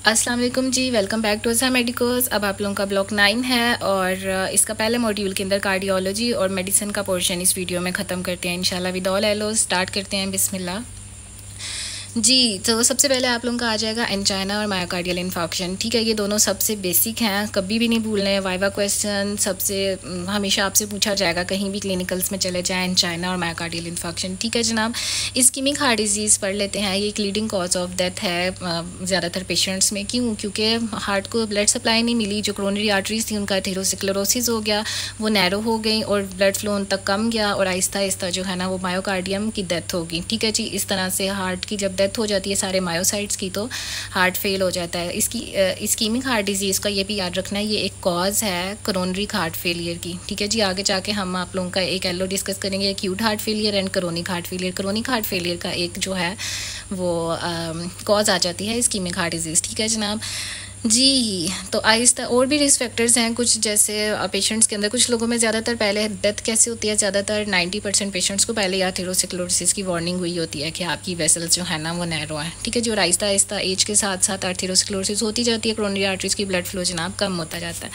अस्सलाम वालेकुम जी, welcome back to Azhar medicos. अब आप लोगों का ब्लॉक 9 है और इसका पहले मॉड्यूल के अंदर कार्डियोलॉजी और मेडिसिन का पोर्शन इस वीडियो में ख़त्म करते हैं इंशाल्लाह। विद ऑल एलोज स्टार्ट करते हैं, बिस्मिल्लाह जी। तो सबसे पहले आप लोगों का आ जाएगा एंजाइना और मायोकार्डियल इन्फॉक्शन। ठीक है, ये दोनों सबसे बेसिक हैं, कभी भी नहीं भूलने हैं। वाइवा क्वेश्चन सबसे हमेशा आपसे पूछा जाएगा कहीं भी क्लिनिकल्स में चले जाएं, एंजाइना और मायोकार्डियल इन्फॉक्शन। ठीक है जनाब, इस्कीमिक हार्ट डिजीज़ पढ़ लेते हैं। ये एक लीडिंग कॉज ऑफ डेथ है ज़्यादातर पेशेंट्स में। क्यों? क्योंकि हार्ट को ब्लड सप्लाई नहीं मिली, जो क्रोनरी आर्टरीज थी उनका एथेरोस्क्लेरोसिस हो गया, वो नैरो हो गई और ब्लड फ्लो उन तक कम गया और आहिस्ता आहिस्ता जो है ना वो मायोकार्डियम की डेथ होगी। ठीक है जी, इस तरह से हार्ट की जब डेथ हो जाती है सारे मायोसाइट्स की, तो हार्ट फेल हो जाता है। इसकी इस्कीमिक हार्ट डिजीज़ का ये भी याद रखना है, ये एक कॉज है करोनरी हार्ट फेलियर की। ठीक है जी, आगे जाके हम आप लोगों का एक एलो डिस्कस करेंगे, acute heart failure and chronic heart failure. Chronic heart failure का एक जो है वो कॉज आ जाती है इस्कीमिक हार्ट डिजीज़। ठीक है जनाब जी। तो आहिस्ता और भी रिस्क फैक्टर्स हैं कुछ, जैसे पेशेंट्स के अंदर कुछ लोगों में ज़्यादातर पहले डेथ कैसे होती है, ज़्यादातर 90% पेशेंट्स को पहले या एथेरोस्क्लेरोसिस की वार्निंग हुई होती है कि आपकी वेसल्स जो है ना वो नैरो है। ठीक है जी, और आहिस्ता आहिस्ता एज के साथ साथ एथेरोस्क्लेरोसिस होती जाती है, क्रोनरी आर्टरीज की ब्लड फ्लो जनाब कम होता जाता है।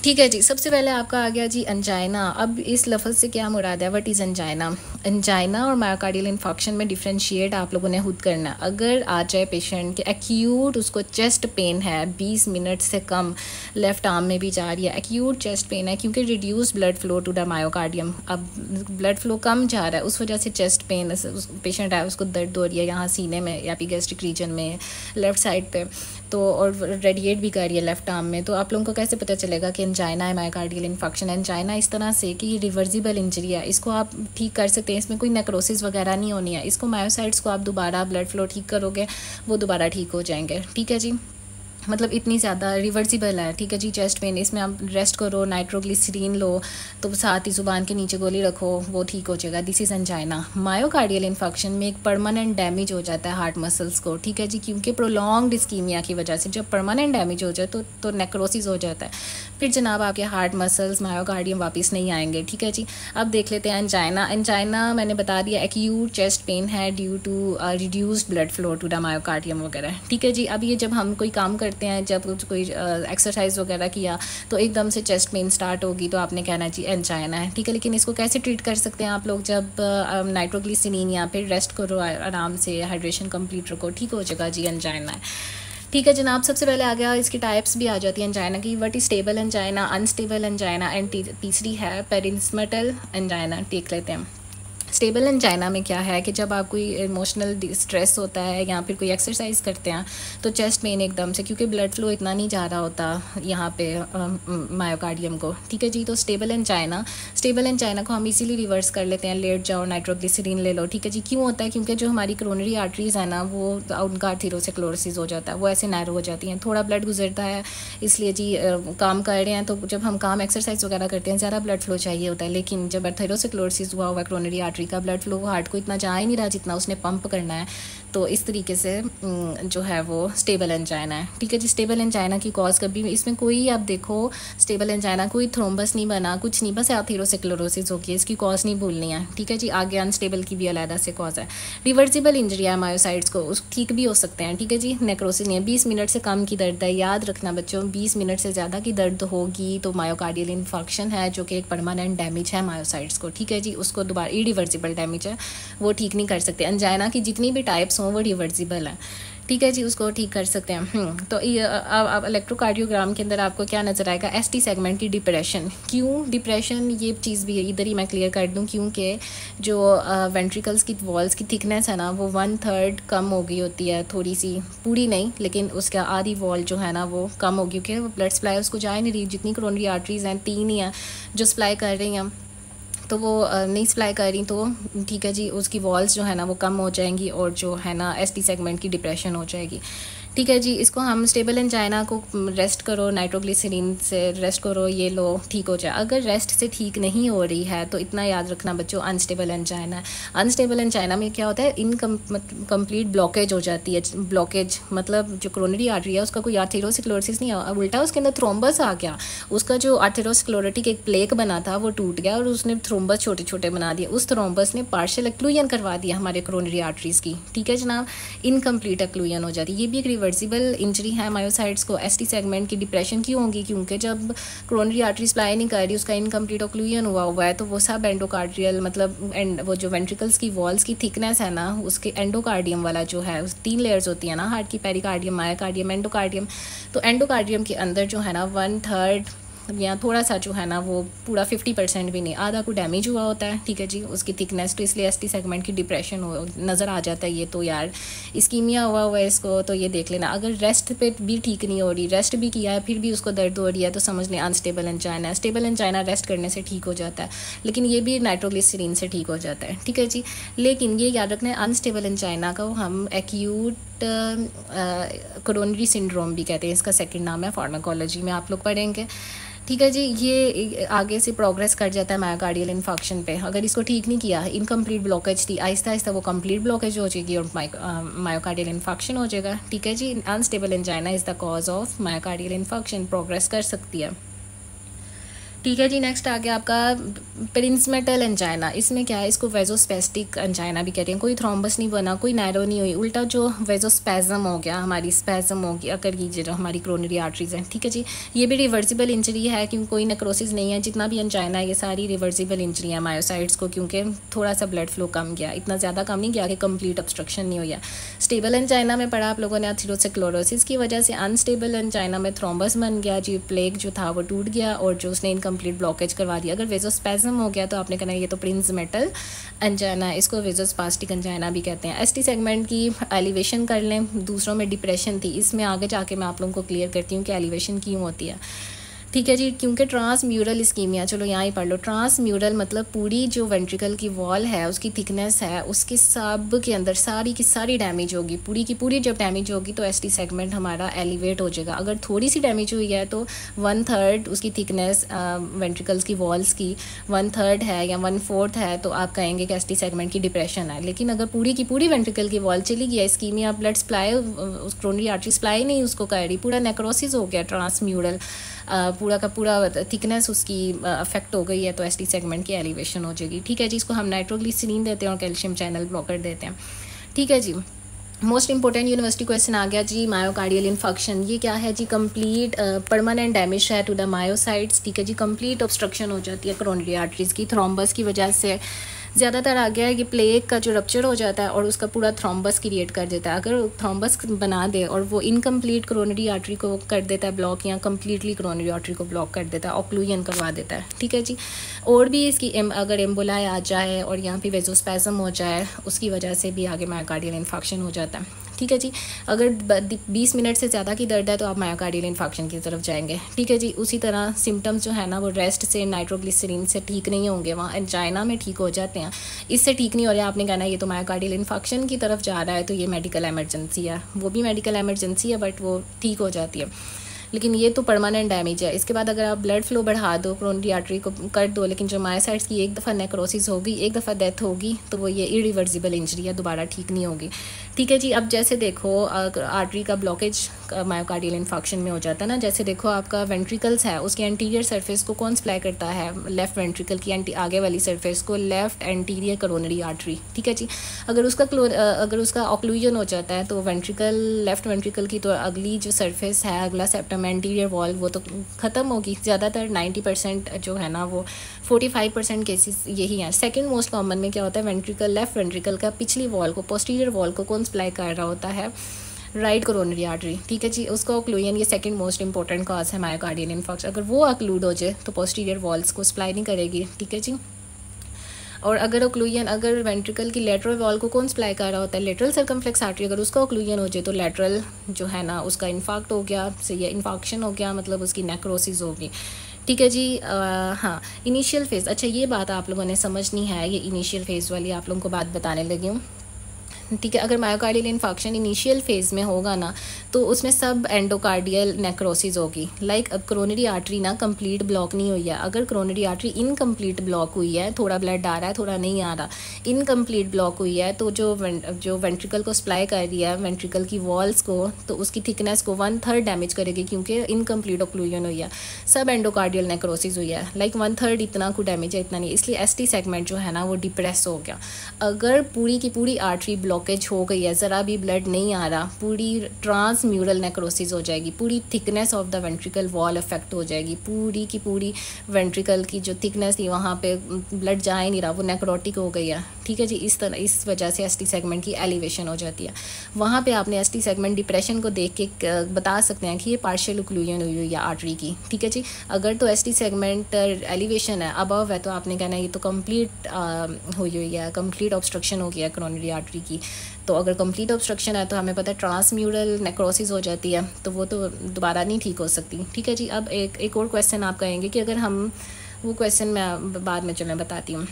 ठीक है जी, सबसे पहले आपका आ गया जी एंजाइना। अब इस लफ्ज़ से क्या मुराद है, व्हाट इज़ एंजाइना? एंजाइना और मायोकार्डियल इन्फॉक्शन में डिफरेंशिएट आप लोगों ने खुद करना। अगर आ जाए पेशेंट के एक्यूट उसको चेस्ट पेन है 20 मिनट से कम, लेफ्ट आर्म में भी जा रही है, एक्यूट चेस्ट पेन है क्योंकि reduce blood flow to the myocardium, अब ब्लड फ्लो कम जा रहा है उस वजह से चेस्ट पेन पेशेंट है, उसको दर्द हो रही है यहाँ सीने में या एपिगैस्ट्रिक रीजन में लेफ़्ट साइड पे, तो और रेडिएट भी कर रही है लेफ्ट आर्म में, तो आप लोगों को कैसे पता चलेगा कि एंजाइना है, मायोकार्डियल इन्फॉक्शन। एंजाइना इस तरह से कि ये रिवर्सिबल इंजरी है, इसको आप ठीक कर सकते हैं, इसमें कोई नेक्रोसिस वगैरह नहीं होनी है। इसको मायोसाइट्स को आप दोबारा ब्लड फ्लो ठीक करोगे, वो दोबारा ठीक हो जाएंगे। ठीक है जी, मतलब इतनी ज़्यादा रिवर्सिबल है। ठीक है जी, चेस्ट पेन इसमें आप रेस्ट करो, नाइट्रोग्लिसरीन लो, तो साथ ही ज़ुबान के नीचे गोली रखो, वो ठीक हो जाएगा। This is angina. Myocardial infarction में एक परमानेंट डैमेज हो जाता है हार्ट मसल्स को। ठीक है जी, क्योंकि प्रोलॉन्ग्ड इस्कीमिया की वजह से जब परमानेंट डैमेज हो जाए तो नेक्रोसिस हो जाता है, फिर जनाब आपके हार्ट मसल्स मायोकार्डियम वापस नहीं आएंगे। ठीक है जी, अब देख लेते हैं एंजाइना। एंजाइना मैंने बता दिया एक्यूट चेस्ट पेन है due to reduced blood flow to the myocardium वगैरह। ठीक है जी, अब ये जब हम कोई काम करते हैं, जब कोई एक्सरसाइज वगैरह किया तो एकदम से चेस्ट पेन स्टार्ट होगी, तो आपने कहना जी एंजाइना है। ठीक है, लेकिन इसको कैसे ट्रीट कर सकते हैं आप लोग? जब नाइट्रोग्लिसरीन या फिर रेस्ट करो, आराम से हाइड्रेशन कंप्लीट रखो, ठीक हो जाएगा जी एंजाइना है। ठीक है जनाब, सबसे पहले आ गया इसकी टाइप्स भी आ जाती है एंजाइना की, what is stable angina, unstable angina and तीसरी है पेरिस्मेटल एंजाइना। देख लेते हैं। स्टेबल एंजाइना में क्या है कि जब आप कोई इमोशनल स्ट्रेस होता है या फिर कोई एक्सरसाइज करते हैं तो चेस्ट पेन एकदम से, क्योंकि ब्लड फ्लो इतना नहीं जा रहा होता यहाँ पे मायोकार्डियम को। ठीक है जी, तो स्टेबल एंजाइना को हम इजीली रिवर्स कर लेते हैं, लेट जाओ नाइट्रोग्लिसरीन ले लो। ठीक है जी, क्यों होता है? क्योंकि जो हमारी क्रोनरी आर्टरीज है ना वो उनका एथेरोस्क्लेरोसिस हो जाता है, वो ऐसे नैरो हो जाती हैं, थोड़ा ब्लड गुजरता है, इसलिए जी काम कर रहे हैं तो जब हम काम एक्सरसाइज वगैरह करते हैं ज़्यादा ब्लड फ्लो चाहिए होता है, लेकिन जब एथेरोस्क्लेरोसिस हुआ हुआ क्रोनरी आर्टरी का ब्लड फ्लो हार्ट को इतना जा ही नहीं रहा जितना उसने पंप करना है, तो इस तरीके से जो है वो स्टेबल एंजाइना है। ठीक है जी, स्टेबल एंजाइना की कॉज कभी इसमें कोई, आप देखो स्टेबल एंजाइना कोई थ्रोम्बस नहीं बना, कुछ नहीं, बस एथेरोस्क्लेरोसिस होगी, इसकी कॉज नहीं भूलनी है। ठीक है जी, आगे अनस्टेबल की भी अलग से कॉज है। रिवर्सिबल इंजरी है मायोसाइट्स को, उस ठीक भी हो सकते हैं। ठीक है जी, नेक्रोसिस नहीं है। 20 मिनट से कम की दर्द है, याद रखना बच्चों, 20 मिनट से ज़्यादा की दर्द होगी तो मायोकार्डियल इन्फॉक्शन है, जो कि एक परमानेंट डैमेज है मायोसाइट्स को। ठीक है जी, उसको दोबारा इरिवर्सिबल डैमेज है, वो ठीक नहीं कर सकते। एंजाइना की जितनी भी टाइप्स हों वो रिवर्सिबल है। ठीक है जी, उसको ठीक कर सकते हैं। तो अब इलेक्ट्रोकार्डियोग्राम के अंदर आपको क्या नज़र आएगा? एसटी सेगमेंट की डिप्रेशन। क्यों डिप्रेशन? ये चीज़ भी इधर ही मैं क्लियर कर दूं, क्योंकि जो वेंट्रिकल्स की वॉल्स की थिकनेस है ना वो 1/3 कम हो गई होती है, थोड़ी सी, पूरी नहीं लेकिन उसका आधी वॉल जो है ना वो कम हो गई, क्योंकि ब्लड सप्लाई उसको जा ही नहीं रही। जितनी क्रोनरी आर्टरीज हैं 3 ही हैं जो सप्लाई कर रही हैं, तो वो नहीं सप्लाई कर रही, तो ठीक है जी उसकी वॉल्स जो है ना वो कम हो जाएंगी और जो है ना एसटी सेगमेंट की डिप्रेशन हो जाएगी। ठीक है जी, इसको हम स्टेबल एंजाइना को रेस्ट करो, नाइट्रोग्लिसरीन से रेस्ट करो, ये लो, ठीक हो जाए। अगर रेस्ट से ठीक नहीं हो रही है तो इतना याद रखना बच्चों, अनस्टेबल एंजाइना है। अनस्टेबल एंजाइना में क्या होता है? इनकम्प्लीट ब्लॉकेज हो जाती है। ब्लॉकेज मतलब जो क्रोनरी आर्टरी है उसका कोई एथेरोस्क्लेरोसिस नहीं है, उल्टा उसके अंदर थ्रोम्बस आ गया, उसका जो एथेरोस्क्लेरोटिक एक प्लेक बना था वो टूट गया और उसने थ्रोम्बस छोटे छोटे बना दिए, उस थ्रोम्बस ने पार्शियल एक्लूजन करवा दिया हमारे क्रोनरी आर्टरीज की। ठीक है जनाब, इनकम्प्लीट एक्लूजन हो जाती है, ये भी एक रिवर्सिबल इंजरी है मायोसाइट्स को। एसटी सेगमेंट की डिप्रेशन क्यों होगी? क्योंकि जब कोरोनरी आर्टरी सप्लाई नहीं कर रही, उसका इनकम्प्लीट ऑक्लूजन हुआ है, तो वो सब एंडोकार्डियल मतलब वो जो वेंट्रिकल्स की वॉल्स की थिकनेस है ना, उसके एंडोकार्डियम वाला जो है, उस 3 लेयर्स होती है ना हार्ट की, पेरिकार्डियम, मायोकार्डियम, एंडोकार्डियम। तो एंडोकार्डियम के अंदर जो है ना 1/3 या थोड़ा सा जो है ना वो पूरा 50% भी नहीं, आधा को डैमेज हुआ होता है, ठीक है जी, उसकी थिकनेस। तो इसलिए एसटी सेगमेंट की डिप्रेशन नज़र आ जाता है। ये तो यार इस्कीमिया हुआ है इसको, तो ये देख लेना। अगर रेस्ट पे भी ठीक नहीं हो रही, रेस्ट भी किया है फिर भी उसको दर्द हो रही है, तो समझ लें अनस्टेबल एंजाइना है। स्टेबल एंजाइना रेस्ट करने से ठीक हो जाता है, लेकिन ये भी नाइट्रोग्लिसरीन से ठीक हो जाता है, ठीक है जी। लेकिन ये याद रखना है, अनस्टेबल एंजाइना को हम एक्यूट कोरोनरी सिंड्रोम भी कहते हैं, इसका सेकंड नाम है, फार्माकोलॉजी में आप लोग पढ़ेंगे, ठीक है जी। ये आगे से प्रोग्रेस कर जाता है मायोकार्डियल इन्फेक्शन पे। अगर इसको ठीक नहीं किया, इनकम्प्लीट ब्लॉकेज थी, आहिस्ता आहिस्ता वो कंप्लीट ब्लॉकेज हो जाएगी और मायोकार्डियल इन्फेक्शन हो जाएगा, ठीक है जी। Unstable angina is the cause of myocardial infection, progress कर सकती है, ठीक है जी। नेक्स्ट आ गया आपका प्रिंसमेटल एंजाइना। इसमें क्या है, इसको वेजोस्पेस्टिक एंजाइना भी कहते हैं। कोई थ्रोम्बस नहीं बना, कोई नैरो नहीं हुई, उल्टा जो वेजोस्पेजम हो गया, हमारी स्पेजम होगी अगर ये जो हमारी कोरोनरी आर्टरीज हैं, ठीक है जी। ये भी रिवर्सिबल इंजरी है, क्योंकि कोई नेक्रोसिस नहीं है। जितना भी एंजाइना है ये सारी रिवर्सिबल इंजरी है मायोसाइट्स को, क्योंकि थोड़ा सा ब्लड फ्लो कम गया, इतना ज़्यादा कम नहीं गया कि कंप्लीट ऑब्स्ट्रक्शन नहीं हुआ। स्टेबल एंजाइना में पढ़ा आप लोगों ने एथेरोस्क्लेरोसिस की वजह से अनस्टेबल एंजाइना में थ्रोम्बस बन गया जी, प्लेग जो था वो टूट गया और जो उसने कंप्लीट ब्लॉकेज करवा दिया। अगर वेजोस्पेजम हो गया तो आपने कहना ये तो प्रिंसमेटल एंजाइना, इसको वेजोस्पास्टिक एंजाइना भी कहते हैं। एसटी सेगमेंट की एलिवेशन कर लें, दूसरों में डिप्रेशन थी, इसमें आगे जाके मैं आप लोगों को क्लियर करती हूँ कि एलिवेशन क्यों होती है, ठीक है जी। क्योंकि ट्रांसम्यूरल इस्कीमिया, चलो यहाँ ही पढ़ लो। ट्रांसम्यूरल मतलब पूरी जो वेंट्रिकल की वॉल है, उसकी थिकनेस है, उसके सब के अंदर सारी की सारी डैमेज होगी, पूरी की पूरी जब डैमेज होगी तो एसटी सेगमेंट हमारा एलिवेट हो जाएगा। अगर थोड़ी सी डैमेज हुई है तो 1/3 उसकी थिकनेस वेंट्रिकल्स की वॉल्स की 1/3 है या 1/4 है, तो आप कहेंगे कि एसटी सेगमेंट की डिप्रेशन है। लेकिन अगर पूरी की पूरी वेंट्रिकल की वॉल चली गई, इस्कीमिया, ब्लड सप्लाई, उस कोरोनरी आर्टरी सप्लाई नहीं उसको कर रही, पूरा नेक्रोसिस हो गया, ट्रांसम्यूरल पूरा का पूरा थिकनेस उसकी अफेक्ट हो गई है, तो एसटी सेगमेंट की एलिवेशन हो जाएगी, ठीक है जी। इसको हम नाइट्रोग्लिसरीन देते हैं और कैल्शियम चैनल ब्लॉकर देते हैं, ठीक है जी। मोस्ट इंपॉर्टेंट यूनिवर्सिटी क्वेश्चन आ गया जी, मायोकार्डियल इन्फेक्शन। ये क्या है जी? कंप्लीट परमानेंट डैमेज है टू द मायोसाइट्स, ठीक है जी। कंप्लीट ऑब्स्ट्रक्शन हो जाती है कोरोनरी आर्टरीज की थ्रोम्बस की वजह से। ज़्यादातर आ गया है कि प्लेग का जो रप्चर हो जाता है और उसका पूरा थ्रोम्बस क्रिएट कर देता है। अगर थ्रोम्बस बना दे और वो इनकम्प्लीट कोरोनरी आर्टरी को कर देता है ब्लॉक, या कम्प्लीटली कोरोनरी आर्टरी को ब्लॉक कर देता है, ऑक्लूजन करवा देता है, ठीक है जी। और भी इसकी अगर एम्बोलाई आ जाए और यहाँ पे वेजोस्पेजम हो जाए, उसकी वजह से भी आगे मायोकार्डियल इन्फेक्शन हो जाता है, ठीक है जी। अगर 20 मिनट से ज़्यादा की दर्द है तो आप मायोकार्डियल इन्फेक्शन की तरफ जाएंगे, ठीक है जी। उसी तरह सिम्टम्स जो है ना वो रेस्ट से, नाइट्रोग्लिसरीन से ठीक नहीं होंगे, वहाँ एंजाइना में ठीक हो जाते हैं, इससे ठीक नहीं हो रहा है, आपने कहना है ये तो मायोकार्डियल इन्फेक्शन की तरफ जा रहा है, तो ये मेडिकल एमरजेंसी है। वो भी मेडिकल एमरजेंसी है बट वो ठीक हो जाती है, लेकिन ये तो परमानेंट डैमेज है। इसके बाद अगर आप ब्लड फ्लो बढ़ा दो, कोरोनरी आर्टरी को कर दो, लेकिन जो मायोसाइट्स की एक दफ़ा नेक्रोसिस होगी, एक दफ़ा डेथ होगी, तो वो ये इरिवर्सिबल इंजरी है, दोबारा ठीक नहीं होगी, ठीक है जी। अब जैसे देखो आर्टरी का ब्लॉकेज मायोकार्डियल इन्फेक्शन में हो जाता है ना, जैसे देखो आपका वेंट्रिकल्स है, उसके एंटीरियर सरफेस को कौन सप्लाई करता है? लेफ्ट वेंट्रिकल की आगे वाली सरफेस को लेफ्ट एंटीरियर कोरोनरी आर्टरी, ठीक है जी। अगर उसका ऑक्लूजन हो जाता है तो वेंट्रिकल, लेफ्ट वेंट्रिकल की तो अगली जो सरफेस है, अगला सेप्टम, एंटीरियर वॉल, वो तो ख़त्म होगी। ज़्यादातर 90% जो है ना वो 45% केसेस यही हैं। सेकंड मोस्ट कॉमन में क्या होता है? वेंट्रिकल, लेफ्ट वेंट्रिकल का पिछली वॉल को, पोस्टीरियर वॉल को कौन सप्लाई कर रहा होता है? राइट कोरोनरी आर्टरी, ठीक है जी। उसका ऑक्लूजन, ये सेकंड मोस्ट इंपॉर्टेंट कॉज है मायोकार्डियल इन्फेक्शन। अगर वो ऑक्लूड हो जाए तो पोस्टीरियर वॉल्स को सप्लाई नहीं करेगी, ठीक है जी। और अगर ऑक्लूजन, अगर वेंट्रिकल की लेटरल वॉल को कौन सप्लाई कर रहा होता है? लेटरल सर्कमफ्लेक्स आर्टरी, अगर उसका ऑक्लूजन हो जाए तो लेटरल जो है ना उसका इन्फाक्ट हो गया, ये इन्फाक्शन हो गया, मतलब उसकी नेक्रोसिस होगी, ठीक है जी। हाँ, इनिशियल फेज़, अच्छा ये बात आप लोगों ने समझनी है, ये इनिशियल फेज़ वाली आप लोगों को बात बताने लगी हूँ, ठीक है। अगर मायोकार्डियल इन्फेक्शन इनिशियल फेज़ में होगा ना तो उसमें सब एंडोकार्डियल नेक्रोसिस होगी। लाइक अब कोरोनरी आर्टरी ना कंप्लीट ब्लॉक नहीं हुई है, अगर कोरोनरी आर्टरी इनकम्प्लीट ब्लॉक हुई है, थोड़ा ब्लड आ रहा है, थोड़ा नहीं आ रहा, इनकम्प्लीट ब्लॉक हुई है, तो जो वेंट्रिकल को सप्लाई कर रही है वेंट्रिकल की वॉल्स को, तो उसकी थिकनेस को 1/3 डैमेज करेगी, क्योंकि इनकम्प्लीट ऑक्लूजन हुई है, सब एंडोकार्डियल नेक्रोसिस हुई है। लाइक 1/3 इतना को डैमेज है, इतना नहीं, इसलिए एसटी सेगमेंट जो है ना वो डिप्रेस हो गया। अगर पूरी की पूरी आर्टरी ब्लॉकेज हो गई है, ज़रा भी ब्लड नहीं आ रहा, पूरी ट्रांसम्यूरल नेक्रोसिस हो जाएगी, पूरी thickness of the ventricle wall affect हो जाएगी, पूरी की पूरी वेंट्रिकल की जो थिकनेस थी वहाँ पे ब्लड जा ही नहीं रहा, वो नेक्रोटिक हो गई है। ठीक है जी, इस तरह इस वजह से एसटी सेगमेंट की एलिवेशन हो जाती है। वहाँ पे आपने एसटी सेगमेंट डिप्रेशन को देख के बता सकते हैं कि ये पार्शियल ओक्लूजन हुई हुई है आर्टरी की। ठीक है जी, अगर तो एसटी सेगमेंट एलिवेशन है, अबव है, तो आपने कहना है ये तो कंप्लीट हुई हुई है, कंप्लीट ऑब्स्ट्रक्शन हो गया करोनरी आर्टरी की। तो अगर कंप्लीट ऑब्स्ट्रक्शन है तो हमें पता है ट्रांसम्यूरल नेक्रोसिस हो जाती है, तो वो तो दोबारा नहीं ठीक हो सकती। ठीक है जी, अब एक और क्वेश्चन आप कहेंगे कि अगर हम वो क्वेश्चन मैं बाद में चलें बताती हूँ।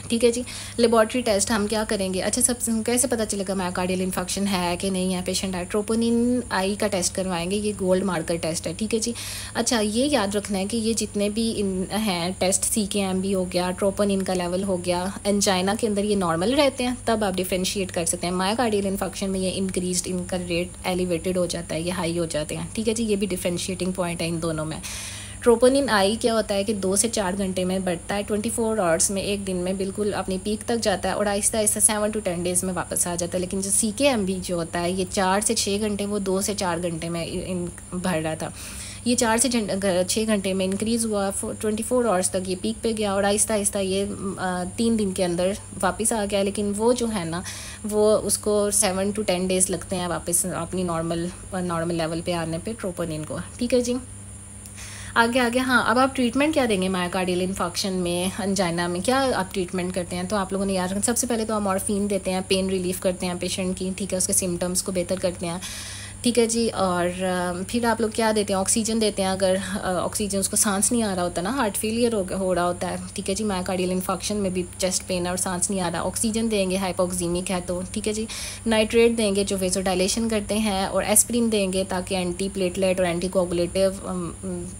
ठीक है जी, लेबॉर्ट्री टेस्ट हम क्या करेंगे। अच्छा, सब कैसे पता चलेगा मायोकार्डियल इन्फेक्शन है कि नहीं है, पेशेंट है, ट्रोपोनिन आई का टेस्ट करवाएंगे, ये गोल्ड मार्कर टेस्ट है। ठीक है जी, अच्छा ये याद रखना है कि ये जितने भी हैं टेस्ट, CKMB हो गया, ट्रोपोनिन का लेवल हो गया, एंजाइना के अंदर ये नॉर्मल रहते हैं, तब आप डिफ्रेंशिएट कर सकते हैं। मायोकार्डियल इन्फेक्शन में ये इंक्रीज, इनका रेट एलिवेटेड हो जाता है, ये हाई हो जाते हैं। ठीक है जी, ये भी डिफ्रेंशिएटिंग पॉइंट है इन दोनों में। ट्रोपोनिन आई क्या होता है कि 2 से 4 घंटे में बढ़ता है, 24 आवर्स में, एक दिन में बिल्कुल अपनी पीक तक जाता है और आहिस्ता आहिस्ता 7 to 10 डेज़ में वापस आ जाता है। लेकिन जो CKMB जो होता है ये 4 से 6 घंटे, वो 2 से 4 घंटे में बढ़ रहा था, ये 4 से 6 घंटे में इंक्रीज़ हुआ, 24 आवर्स तक ये पीक पे गया और आहिस्ता आहिस्ता ये 3 दिन के अंदर वापस आ गया। लेकिन वो जो है ना, वो उसको 7 to 10 डेज़ लगते हैं वापस अपनी नॉर्मल लेवल पे आने पे ट्रोपोनिन को। ठीक है जी, आगे हाँ, अब आप ट्रीटमेंट क्या देंगे मायोकार्डियल इन्फेक्शन में, अंजाइना में क्या आप ट्रीटमेंट करते हैं। तो आप लोगों ने याद रखना, सबसे पहले तो हम मॉर्फिन देते हैं, पेन रिलीफ करते हैं पेशेंट की। ठीक है, उसके सिम्टम्स को बेहतर करते हैं। ठीक है जी, और फिर आप लोग क्या देते हैं, ऑक्सीजन देते हैं। अगर ऑक्सीजन, उसको सांस नहीं आ रहा होता ना, हार्ट फेलियर हो रहा होता है। ठीक है जी, मायोकार्डियल इन्फेक्शन में भी चेस्ट पेन है और सांस नहीं आ रहा, ऑक्सीजन देंगे, हाइपोक्सीमिक है तो। ठीक है जी, नाइट्रेट देंगे जो वेसोडाइलेशन करते हैं, और एस्प्रिन देंगे ताकि एंटी प्लेटलेट और एंटी कोगुलेटिव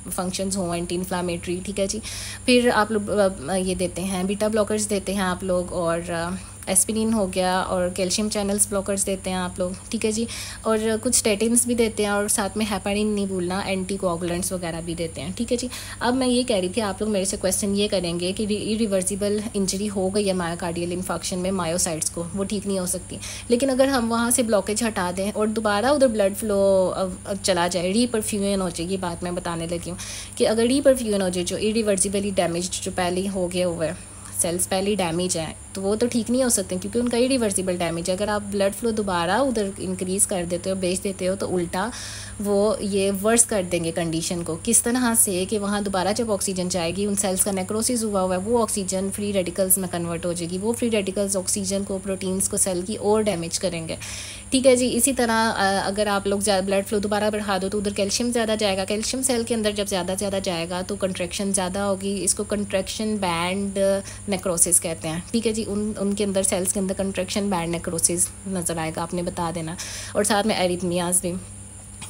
फंक्शंस हों, एंटी इन्फ्लामेटरी। ठीक है जी, फिर आप लोग ये देते हैं, बीटा ब्लॉकर्स देते हैं आप लोग, और एस्पिरिन हो गया, और कैल्शियम चैनल्स ब्लॉकर्स देते हैं आप लोग। ठीक है जी, और कुछ स्टेटिन्स भी देते हैं, और साथ में हेपारिन नहीं भूलना, एंटी कोगुलेंट्स वगैरह भी देते हैं। ठीक है जी, अब मैं ये कह रही थी, आप लोग मेरे से क्वेश्चन ये करेंगे कि इरिवर्सिबल इंजरी हो गई है मायोकार्डियल इन्फेक्शन में, मायोसाइट्स को, वो ठीक नहीं हो सकती। लेकिन अगर हम वहाँ से ब्लॉकेज हटा दें और दोबारा उधर ब्लड फ्लो चला जाए, रीपरफ्यूजन हो जाए, ये बात मैं बताने लगी हूँ कि अगर रीपरफ्यूजन हो जाए, जो इरिवर्सिबली डैमेज जो पहले हो गया हुआ है, सेल्स पहले डैमेज हैं, तो वो तो ठीक नहीं हो सकते क्योंकि उनका इरिवर्सिबल डैमेज है। अगर आप ब्लड फ्लो दोबारा उधर इंक्रीज़ कर देते हो, भेज देते हो, तो उल्टा वो ये वर्स कर देंगे कंडीशन को। किस तरह से कि वहाँ दोबारा जब ऑक्सीजन जाएगी, उन सेल्स का नेक्रोसिस हुआ हुआ है, वो ऑक्सीजन फ्री रेडिकल्स में कन्वर्ट हो जाएगी, वो फ्री रेडिकल्स ऑक्सीजन को, प्रोटीन्स को, सेल की और डैमेज करेंगे। ठीक है जी, इसी तरह अगर आप लोग ब्लड फ्लो दोबारा बढ़ा दो तो उधर कैल्शियम ज़्यादा जाएगा, कैल्शियम सेल के अंदर जब ज़्यादा जाएगा तो कंट्रैक्शन ज़्यादा होगी, इसको कंट्रैक्शन बैंड नेक्रोसिस कहते हैं। ठीक है जी, उनके अंदर सेल्स के अंदर कंट्रैक्शन बैंड नेक्रोसिस नज़र आएगा, आपने बता देना। और साथ में एरिथमियाज भी,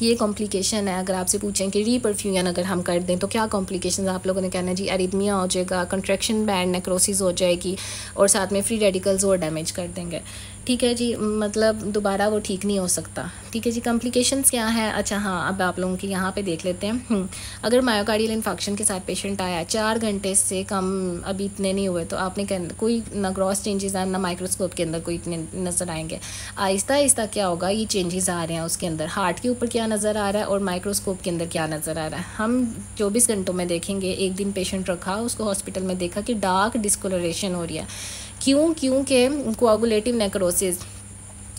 ये कॉम्प्लिकेशन है। अगर आपसे पूछें कि रीपरफ्यूजन अगर हम कर दें तो क्या कॉम्प्लिकेशंस, आप लोगों ने कहना है जी एरिथमिया हो जाएगा, कंट्रैक्शन बैंड नेक्रोसिस हो जाएगी, और साथ में फ्री रेडिकल्स और डैमेज कर देंगे। ठीक है जी, मतलब दोबारा वो ठीक नहीं हो सकता। ठीक है जी, कॉम्प्लिकेशंस क्या है। अच्छा हाँ, अब आप लोगों की यहाँ पे देख लेते हैं। अगर मायोकार्डियल इन्फेक्शन के साथ पेशेंट आया, 4 घंटे से कम अभी इतने नहीं हुए, तो आपने कोई ना ग्रॉस चेंजेस आए, ना माइक्रोस्कोप के अंदर कोई इतने नज़र आएंगे। आहिस्ता आहिस्ता क्या होगा, ये चेंजेस आ रहे हैं उसके अंदर, हार्ट के ऊपर क्या नज़र आ रहा है और माइक्रोस्कोप के अंदर क्या नज़र आ रहा है। हम 24 घंटों में देखेंगे, एक दिन पेशेंट रखा, उसको हॉस्पिटल में देखा कि डार्क डिस्कोलोरेशन हो रही है। क्योंकि कोआगुलेटिव नेक्रोसिस,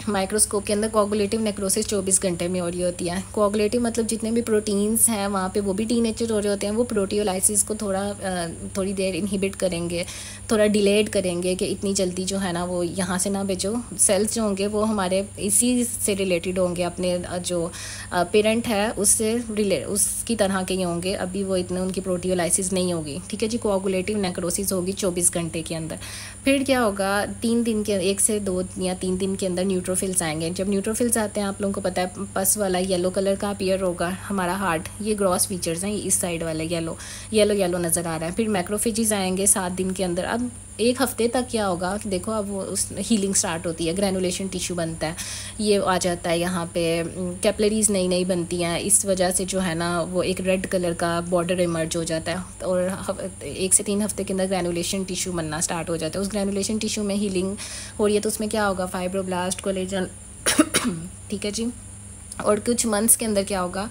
माइक्रोस्कोप के अंदर कोआगुलेटिव नेक्रोसिस 24 घंटे में हो रही होती है। कोआगुलेटिव मतलब जितने भी प्रोटीन्स हैं वहाँ पे वो भी डीनेचर हो रहे होते हैं, वो प्रोटियोलाइसिस को थोड़ी देर इनहिबिट करेंगे, थोड़ा डिलेड करेंगे कि इतनी जल्दी जो है ना वो यहाँ से ना भेजो। सेल्स जो होंगे वो हमारे इसी से रिलेटेड होंगे, अपने जो पेरेंट है उसकी तरह के ही होंगे, अभी वो इतने उनकी प्रोटियोलाइसिस नहीं होगी। ठीक है जी, कोआगुलेटिव नेक्रोसिस होगी 24 घंटे के अंदर। फिर क्या होगा, 3 दिन के 1 से 2 या 3 दिन के अंदर न्यूट्रोफिल्स आएंगे। जब न्यूट्रोफिल्स आते हैं, आप लोगों को पता है पस वाला येलो कलर का अपीयर होगा हमारा हार्ट, ये ग्रॉस फीचर्स हैं, इस साइड वाला येलो नज़र आ रहा है। फिर मैक्रोफेजेस आएंगे 7 दिन के अंदर। अब 1 हफ्ते तक क्या होगा कि देखो अब वो उस हीलिंग स्टार्ट होती है, ग्रैनुलेशन टिश्यू बनता है, ये आ जाता है यहाँ पे, कैपलरीज नई नई बनती हैं, इस वजह से जो है ना वो एक रेड कलर का बॉर्डर इमर्ज हो जाता है और 1 से 3 हफ्ते के अंदर ग्रैनुलेशन टिश्यू बनना स्टार्ट हो जाता है। उस ग्रैनुलेशन टिश्यू में हीलिंग हो रही है तो उसमें क्या होगा, फाइब्रोब्लास्ट, कोलेजन ठीक है जी। और कुछ मंथ्स के अंदर क्या होगा,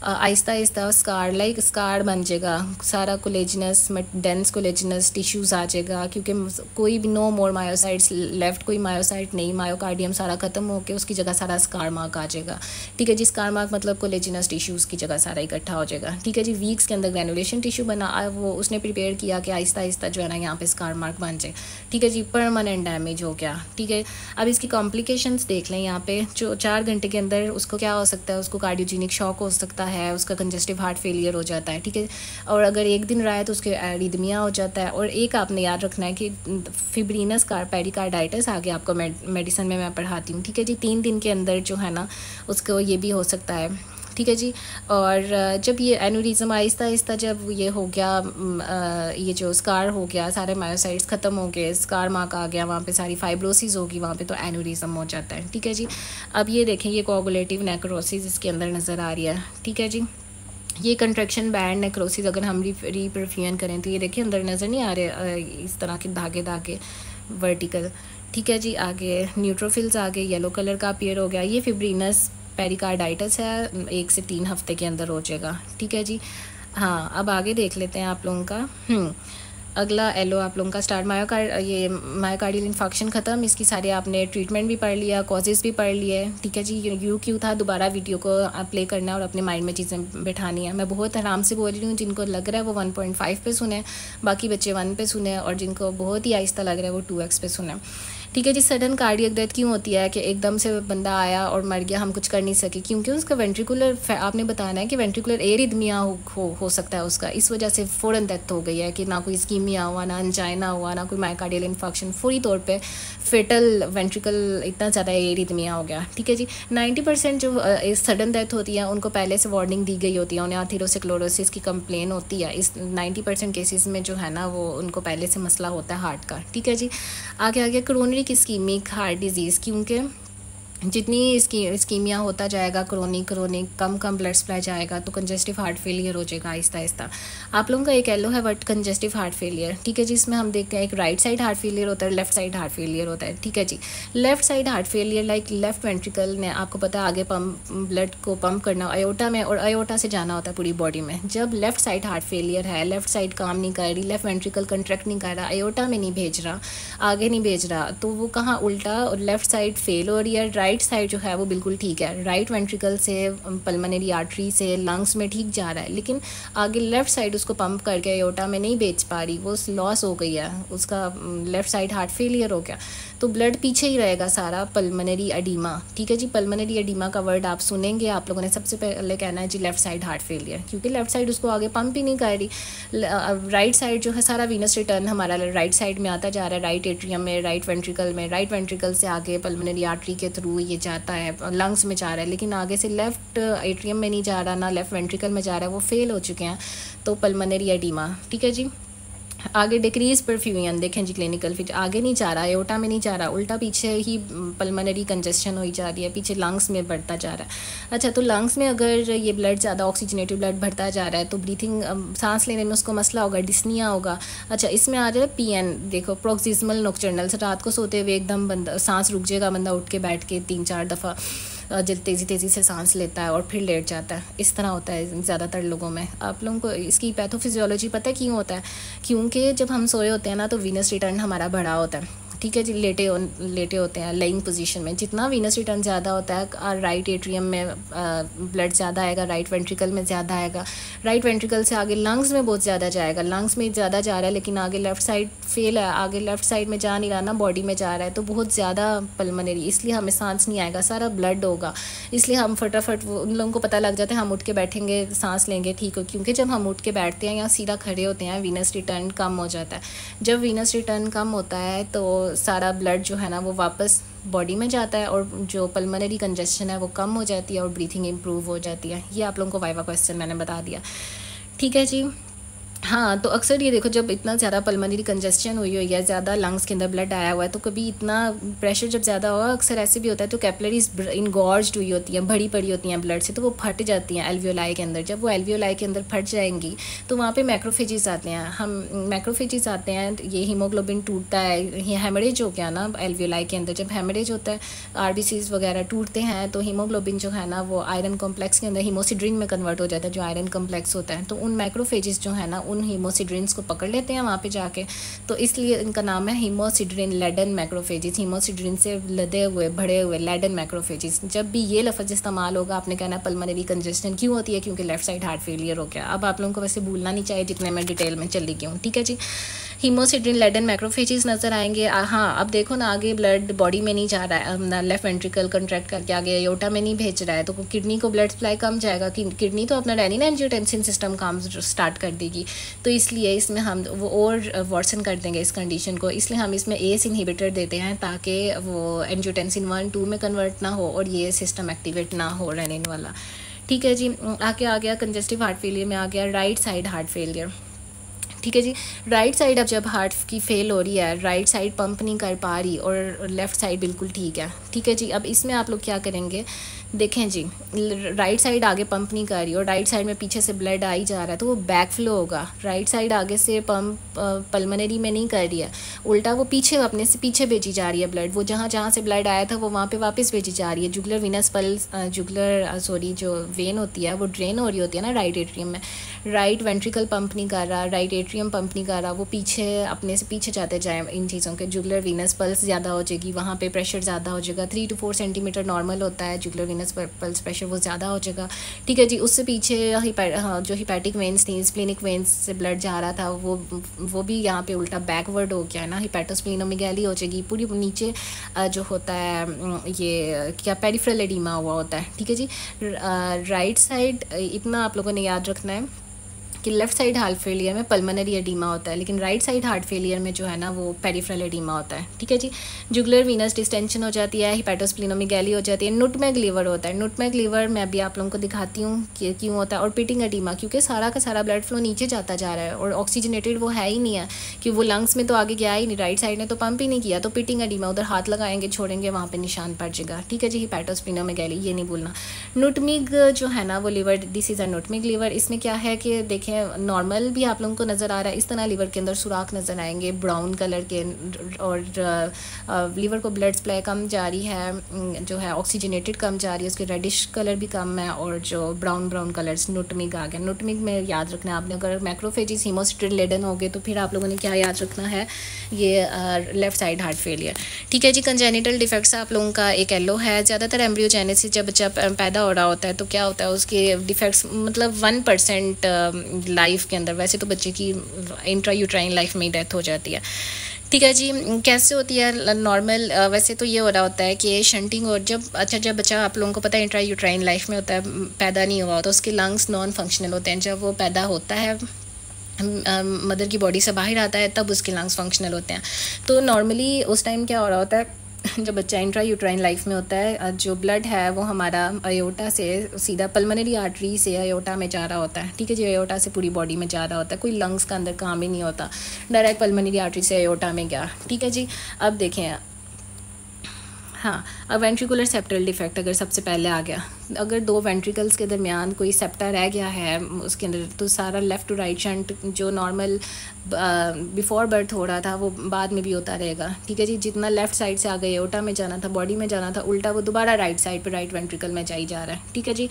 Aahista Aahista scar like scar बन जाएगा, सारा कोलेजिनस डेंस कोलेजिनस टिश्यूज़ आ जाएगा, क्योंकि कोई भी नो मोर मायोसाइट्स लेफ्ट, कोई मायोसाइट नहीं, मायोकार्डियम सारा ख़त्म होकर उसकी जगह सारा स्कार मार्क आ जाएगा। ठीक है जी, स्कार मार्क मतलब कोलेजिनस टिश्यूज़ की जगह सारा इकट्ठा हो जाएगा। ठीक है जी, वीक्स के अंदर ग्रैनुलेशन टिश्यू बना, वो उसने प्रिपेयर किया कि आहिस्ता आहिस्ता जो है ना यहाँ पे स्कार मार्क बन जाए। ठीक है जी, परमानेंट डैमेज हो गया। ठीक है, अब इसकी कॉम्प्लिकेशंस देख लें यहाँ पे, जो 4 घंटे के अंदर उसको क्या हो सकता है, उसको कार्डियोजेनिक शॉक हो सकता है, उसका कंजेस्टिव हार्ट फेलियर हो जाता है। ठीक है, और अगर 1 दिन रहा है तो उसके एरिदमिया हो जाता है। और एक आपने याद रखना है कि फिब्रिनस पेरिकार्डाइटिस आगे आपको मेडिसिन में मैं पढ़ाती हूँ। ठीक है जी, 3 दिन के अंदर जो है ना उसको ये भी हो सकता है। ठीक है जी, और जब ये एनुरिज्म आहिस्ता आहिस्ता जब ये हो गया, ये जो स्कार हो गया, सारे मायोसाइट्स ख़त्म हो गए, स्कार मार्क आ गया, वहाँ पे सारी फाइब्रोसिस होगी वहाँ पे, तो एनुरिज्म हो जाता है। ठीक है जी, अब ये देखें, ये कोगुलेटिव नेक्रोसिस इसके अंदर नज़र आ रही है। ठीक है जी, ये कंट्रैक्शन बैंड नेक्रोसिस अगर हम रीपरफ्यूजन करें तो ये देखिए अंदर नज़र नहीं आ रहे इस तरह के धागे धागे वर्टिकल। ठीक है जी, आगे न्यूट्रोफिल्स आगे येलो कलर का अपीयर हो गया, ये फिब्रिनस पेरिकार्डाइटिस है, 1 से 3 हफ्ते के अंदर हो जाएगा। ठीक है जी, हाँ अब आगे देख लेते हैं आप लोगों का। अगला एलो आप लोगों का स्टार्ट मायोकार्डियल इन्फेक्शन ख़त्म, इसकी सारे आपने ट्रीटमेंट भी पढ़ लिया, कॉजेज़ भी पढ़ लिए। ठीक है जी, यू क्यों था, दोबारा वीडियो को प्ले करना और अपने माइंड में चीज़ें बैठानी है। मैं बहुत आराम से बोल रही हूँ, जिनको लग रहा है वो 1.5 पे सुने, बाकी बच्चे 1 पे सुने, और जिनको बहुत ही आहिस्ता लग रहा है वो 2x पे सुने। ठीक है जी, सडन कार्डियक डेथ क्यों होती है कि एकदम से बंदा आया और मर गया, हम कुछ कर नहीं सके, क्योंकि उसका वेंट्रिकुलर आपने बताना है कि वेंट्रिकुलर एरिथमिया हो सकता है उसका, इस वजह से फ़ौरन डेथ हो गई है कि ना कोई इस्कीमिया हुआ, ना अंजाइना हुआ, ना कोई मायोकार्डियल इन्फेक्शन, फौरी तौर पे फेटल वेंट्रिकल इतना ज़्यादा एरिथमिया हो गया। ठीक है जी, 90% जो सडन डेथ होती है उनको पहले से वार्निंग दी गई होती है, उन्हें एथेरोस्क्लेरोसिस की कंप्लेन होती है, इस 90% केसेस में जो है ना वो उनको पहले से मसला होता है हार्ट का। ठीक है जी, आगे क्रोनरी इस्कीमिक हार्ट डिजीज़, क्योंकि जितनी इस्कीमिया होता जाएगा, क्रोनिक कम ब्लड सप्लाई जाएगा तो कंजेस्टिव हार्ट फेलियर हो जाएगा आहिस्ता आहिस्ता। आप लोगों का एक एलो है बट कंजेस्टिव हार्ट फेलियर। ठीक है जी, इसमें हम देखते हैं एक राइट साइड हार्ट फेलियर होता है, लेफ्ट साइड हार्ट फेलियर होता है। ठीक है जी, left side heart failure like left ventricle ने आपको पता है आगे ब्लड को पंप करना अयोटा में, और अयोटा से जाना होता है पूरी बॉडी में। जब लेफ्ट साइड हार्ट फेलियर है, लेफ्ट साइड काम नहीं कर रही, लेफ्ट वेंट्रिकल कंट्रैक्ट नहीं कर रहा, अयोटा में नहीं भेज रहा, आगे नहीं भेज रहा, तो वो कहाँ उल्टा और लेफ्ट साइड फेल हो रही है, राइट साइड जो है वो बिल्कुल ठीक है, राइट वेंट्रिकल से पल्मोनरी आर्टरी से लंग्स में ठीक जा रहा है, लेकिन आगे लेफ्ट साइड उसको पंप करके अयोटा में नहीं भेज पा रही, वो लॉस हो गई है, उसका लेफ्ट साइड हार्ट फेलियर हो गया, तो ब्लड पीछे ही रहेगा सारा, पल्मोनरी एडीमा। ठीक है जी, पल्मोनरी एडीमा का वर्ड आप सुनेंगे, आप लोगों ने सबसे पहले कहना है जी लेफ्ट साइड हार्ट फेलियर, क्योंकि लेफ्ट साइड उसको आगे पंप ही नहीं कर रही। राइट साइड जो है सारा वीनस रिटर्न हमारा राइट साइड में आता जा रहा है, राइट एट्रियम में, राइट वेंट्रिकल में, राइट वेंट्रिकल से आगे पल्मोनरी आर्टरी के थ्रू ये जाता है, लंग्स में जा रहा है, लेकिन आगे से लेफ्ट एट्रियम में नहीं जा रहा, ना लेफ्ट वेंट्रिकल में जा रहा है, वो फेल हो चुके हैं, तो पल्मोनरी एडीमा। ठीक है जी, आगे डिक्रीज परफ्यूजन देखें जी, क्लिनिकल फिर आगे नहीं जा रहा, अयोटा में नहीं जा रहा, उल्टा पीछे ही पल्मोनरी कंजेस्शन हो जा रही है, पीछे लंग्स में बढ़ता जा रहा है। अच्छा, तो लंग्स में अगर ये ब्लड ज़्यादा ऑक्सीजनेटेड ब्लड बढ़ता जा रहा है तो ब्रीथिंग सांस लेने में उसको मसला होगा, डिस्निया होगा। अच्छा, इसमें आ जाए PN, देखो प्रोक्सिस्मल नॉक्टर्नल, रात को सोते हुए एकदम बंदा सांस रुक जाएगा, बंदा उठ के बैठ के 3-4 दफ़ा जब तेज़ी से सांस लेता है और फिर लेट जाता है, इस तरह होता है ज़्यादातर लोगों में। आप लोगों को इसकी पैथोफिजियोलॉजी पता है क्यों होता है? क्योंकि जब हम सोए होते हैं ना तो वीनस रिटर्न हमारा बढ़ा होता है। ठीक है जी, लेटे होते हैं लेइंग पोजीशन में, जितना वीनस रिटर्न ज़्यादा होता है राइट एट्रियम में ब्लड ज़्यादा आएगा, राइट वेंट्रिकल में ज़्यादा आएगा, राइट वेंट्रिकल से आगे लंग्स में बहुत ज़्यादा जाएगा, लंग्स में ज़्यादा जा रहा है लेकिन आगे लेफ़्ट साइड फेल है, आगे लेफ़्ट साइड में जा नहीं रहा ना, बॉडी में जा रहा है, तो बहुत ज़्यादा पल्मोनरी, इसलिए हमें सांस नहीं आएगा, सारा ब्लड होगा, इसलिए हम फटाफट उन लोगों को पता लग जाता है हम उठ के बैठेंगे सांस लेंगे ठीक हो, क्योंकि जब हम उठ के बैठते हैं या सीधा खड़े होते हैं वीनस रिटर्न कम हो जाता है। जब वीनस रिटर्न कम होता है तो सारा ब्लड जो है ना वो वापस बॉडी में जाता है और जो पल्मोनरी कंजेस्शन है वो कम हो जाती है और ब्रीथिंग इम्प्रूव हो जाती है। ये आप लोगों को वाइवा क्वेश्चन मैंने बता दिया। ठीक है जी, हाँ, तो अक्सर ये देखो जब इतना ज़्यादा पल्मोनरी कंजेस्शन हुई है या ज़्यादा लंग्स के अंदर ब्लड आया हुआ है, तो कभी इतना प्रेशर जब ज़्यादा हुआ, अक्सर ऐसे भी होता है तो कैपिलरीज इनगॉर्ज्ड हुई होती हैं, भरी पड़ी होती हैं ब्लड से, तो वो फट जाती हैं एल्वियोलाई के अंदर। जब वो एल्वियोलाई के अंदर फट जाएंगी तो वहाँ पे मैक्रोफेजेस आते हैं। हम मैक्रोफेजेस आते हैं, ये हीमोग्लोबिन टूटता है, ये हेमरेज हो गया ना एल्वियोलाई के अंदर। जब हेमरेज होता है, आरबीसीज वगैरह टूटते हैं, तो हीमोग्लोबिन जो है ना वो आयरन कॉम्प्लेक्स के अंदर हीमोसिड्रिन में कन्वर्ट हो जाता है, जो आयरन कॉम्प्लेक्स होता है। तो उन मैक्रोफेजेस जो है ना उन हीमोसिड्रिन्स को पकड़ लेते हैं वहाँ पे जाके, तो इसलिए इनका नाम है हीमोसिड्रिन लेडन मैक्रोफेजेस। हीमोसिड्रिन से लदे हुए भरे हुए लेडन मैक्रोफेजेस। जब भी ये लफ्ज़ इस्तेमाल होगा, आपने कहना है पल्मोनरी कंजेशन क्यों होती है, क्योंकि लेफ्ट साइड हार्ट फेलियर हो गया। अब आप लोगों को वैसे भूलना नहीं चाहिए जितने मैं डिटेल में चली गई हूँ, ठीक है जी। हीमोसिड्रिन लेडन मैक्रोफेजेस नज़र आएंगे। हाँ, अब देखो ना आगे ब्लड बॉडी में नहीं जा रहा है, लेफ्ट वेंट्रिकल कंट्रैक्ट करके आगे एयोटा में नहीं भेज रहा है, तो किडनी को ब्लड सप्लाई कम जाएगा। किडनी तो अपना रेनिन एंजियोटेंसिन सिस्टम काम स्टार्ट कर देगी, तो इसलिए इसमें हम वो और वर्सन कर देंगे इस कंडीशन को। इसलिए हम इसमें एस इनहिबिटर देते हैं ताकि वो एंजियोटेंसिन 1-2 में कन्वर्ट ना हो और ये सिस्टम एक्टिवेट ना हो रेनिन वाला, ठीक है जी। आगे आ गया कंजेस्टिव हार्ट फेलियर में आ गया राइट साइड हार्ट फेलियर, ठीक है जी। राइट साइड अब जब हार्ट की फेल हो रही है, राइट साइड पंप नहीं कर पा रही और लेफ़्ट साइड बिल्कुल ठीक है, ठीक है जी। अब इसमें आप लोग क्या करेंगे, देखें जी, राइट साइड आगे पंप नहीं कर रही और राइट साइड में पीछे से ब्लड आ ही जा रहा है, तो वो बैक फ्लो होगा। राइट साइड आगे से पंप पल्मोनरी में नहीं कर रही है, उल्टा वो पीछे अपने से पीछे भेजी जा रही है ब्लड। वो जहाँ जहाँ से ब्लड आया था वो वहाँ पे वापस भेजी जा रही है। जुगुलर वीनस पल्स जो वेन होती है वो ड्रेन हो रही होती है ना राइट एट्रियम में। राइट वेंट्रिकल पंप नहीं कर रहा, राइट एट्रियम पंप नहीं कर रहा, वो पीछे अपने से पीछे जाते जाए इन चीज़ों के। जुगुलर वीनस पल्स ज़्यादा हो जाएगी, वहाँ पे प्रेशर ज़्यादा हो जाएगा। 3 to 4 सेंटीमीटर नॉर्मल होता है जुगुलर वीनस पल्स प्रेशर, वो ज़्यादा हो जाएगा, ठीक है जी। उससे पीछे जो हिपैटिक वेन्स थी, स्प्लेनिक वेन्स से ब्लड जा रहा था, वो भी यहाँ पे उल्टा बैकवर्ड हो गया ना, हिपैटोस्प्लीनोमेगैली हो जाएगी। पूरी नीचे जो होता है ये क्या पेरिफेरल एडीमा हुआ होता है, ठीक है जी। राइट साइड इतना आप लोगों ने याद रखना है कि लेफ़्ट साइड हार्ट फेलियर में पल्मोनरी एडीमा होता है, लेकिन राइट साइड हार्ट फेलियर में जो है ना वो पेरिफेरल एडीमा होता है, ठीक है जी। जुगुलर वीनस डिस्टेंशन हो जाती है, हिपैटोस्प्लीनोमेगैली हो जाती है, नुटमैग लीवर होता है। नुटमैग लीवर मैं अभी आप लोगों को दिखाती हूँ कि क्यों होता है। और पिटिंग एडीमा, क्योंकि सारा का सारा ब्लड फ्लो नीचे जाता जा रहा है और ऑक्सीजनेटेड वो है ही नहीं है, कि वो लंग्स में तो आगे गया ही नहीं, राइट साइड ने तो पंप ही नहीं किया, तो पिटिंग एडीमा, उधर हाथ लगाएंगे छोड़ेंगे वहाँ पर निशान पड़ जाएगा, ठीक है जी। हिपैटोस्प्लीनोमेगैली ये नहीं भूलना। नुटमिग जो है ना वो liver, this is a nutmeg liver. इसमें क्या है कि देखें नॉर्मल भी आप लोगों को नज़र आ रहा है, इस तरह लीवर के अंदर सुराख नज़र आएंगे ब्राउन कलर के, और लीवर को ब्लड सप्लाई कम जा रही है, जो है ऑक्सीजनेटेड कम जा रही है, उसके रेडिश कलर भी कम है, और जो ब्राउन कलर्स नुटमिग आ गया। नुटमिग में याद रखना है आपने, अगर मैक्रोफेजेस हीमोसिड्रिन लेडन हो गए तो फिर आप लोगों ने क्या याद रखना है, ये लेफ़्ट साइड हार्ट फेलियर, ठीक है जी। कंजेनिटल डिफेक्ट्स आप लोगों का एक एलो है। ज़्यादातर एम्ब्रियोजेनेसिस जब बच्चा पैदा हो रहा होता है तो क्या होता है, उसके डिफेक्ट्स मतलब 1% लाइफ के अंदर, वैसे तो बच्चे की इंट्रा यूट्राइन लाइफ में ही डेथ हो जाती है, ठीक है जी। कैसे होती है नॉर्मल, वैसे तो ये हो रहा होता है कि शंटिंग, और जब बच्चा आप लोगों को पता है इंट्रा यूट्राइन लाइफ में होता है, पैदा नहीं हुआ होता, उसके लंग्स नॉन फंक्शनल होते हैं। जब वो पैदा होता है मदर की बॉडी से बाहर आता है तब उसके लंग्स फंक्शनल होते हैं। तो नॉर्मली उस टाइम क्या हो रहा होता है, जब बच्चा इंट्रा यूट्राइन लाइफ में होता है, जो ब्लड है वो हमारा अयोटा से सीधा पल्मोनरी आर्टरी से अयोटा में जा रहा होता है, ठीक है जी। अयोटा से पूरी बॉडी में जा रहा होता है, कोई लंग्स का अंदर काम ही नहीं होता, डायरेक्ट पल्मोनरी आर्टरी से अयोटा में गया, ठीक है जी। अब देखें, हाँ, अब वेंट्रिकुलर सेप्टल डिफेक्ट अगर सबसे पहले आ गया, अगर 2 वेंट्रिकल्स के दरमियान कोई सेप्टा रह गया है उसके अंदर, तो सारा लेफ़्ट टू राइट शंट जो नॉर्मल बिफोर बर्थ हो रहा था वो बाद में भी होता रहेगा, ठीक है जी। जितना लेफ़्ट साइड से आगे एओर्टा में जाना था, बॉडी में जाना था, उल्टा वो दोबारा राइट साइड पर राइट वेंट्रिकल में जाई जा रहा है, ठीक है जी।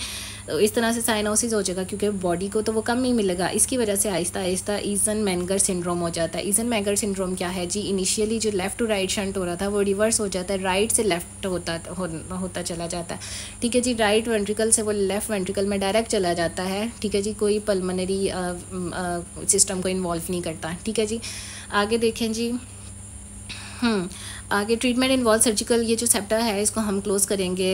तो इस तरह से साइनोसिस हो जाएगा, क्योंकि बॉडी को तो वो कम ही मिलेगा। इसकी वजह से आहिस्ता आहिस्ता ईजन-मेंगर सिंड्रोम हो जाता है। ईजन-मेंगर सिंड्रोम क्या है जी, इनिशियली जो लेफ़्ट टू राइट शंट हो रहा था वो रिवर्स हो जाता है, राइट से लेफ़्ट होता चला जाता है, ठीक है जी। राइट वेंट्रिकल से वो लेफ़्ट वेंट्रिकल में डायरेक्ट चला जाता है, ठीक है जी। कोई पल्मोनरी सिस्टम को इन्वॉल्व नहीं करता, ठीक है जी। आगे देखें जी, आगे ट्रीटमेंट इन्वॉल्व सर्जिकल, ये जो सेप्टा है इसको हम क्लोज करेंगे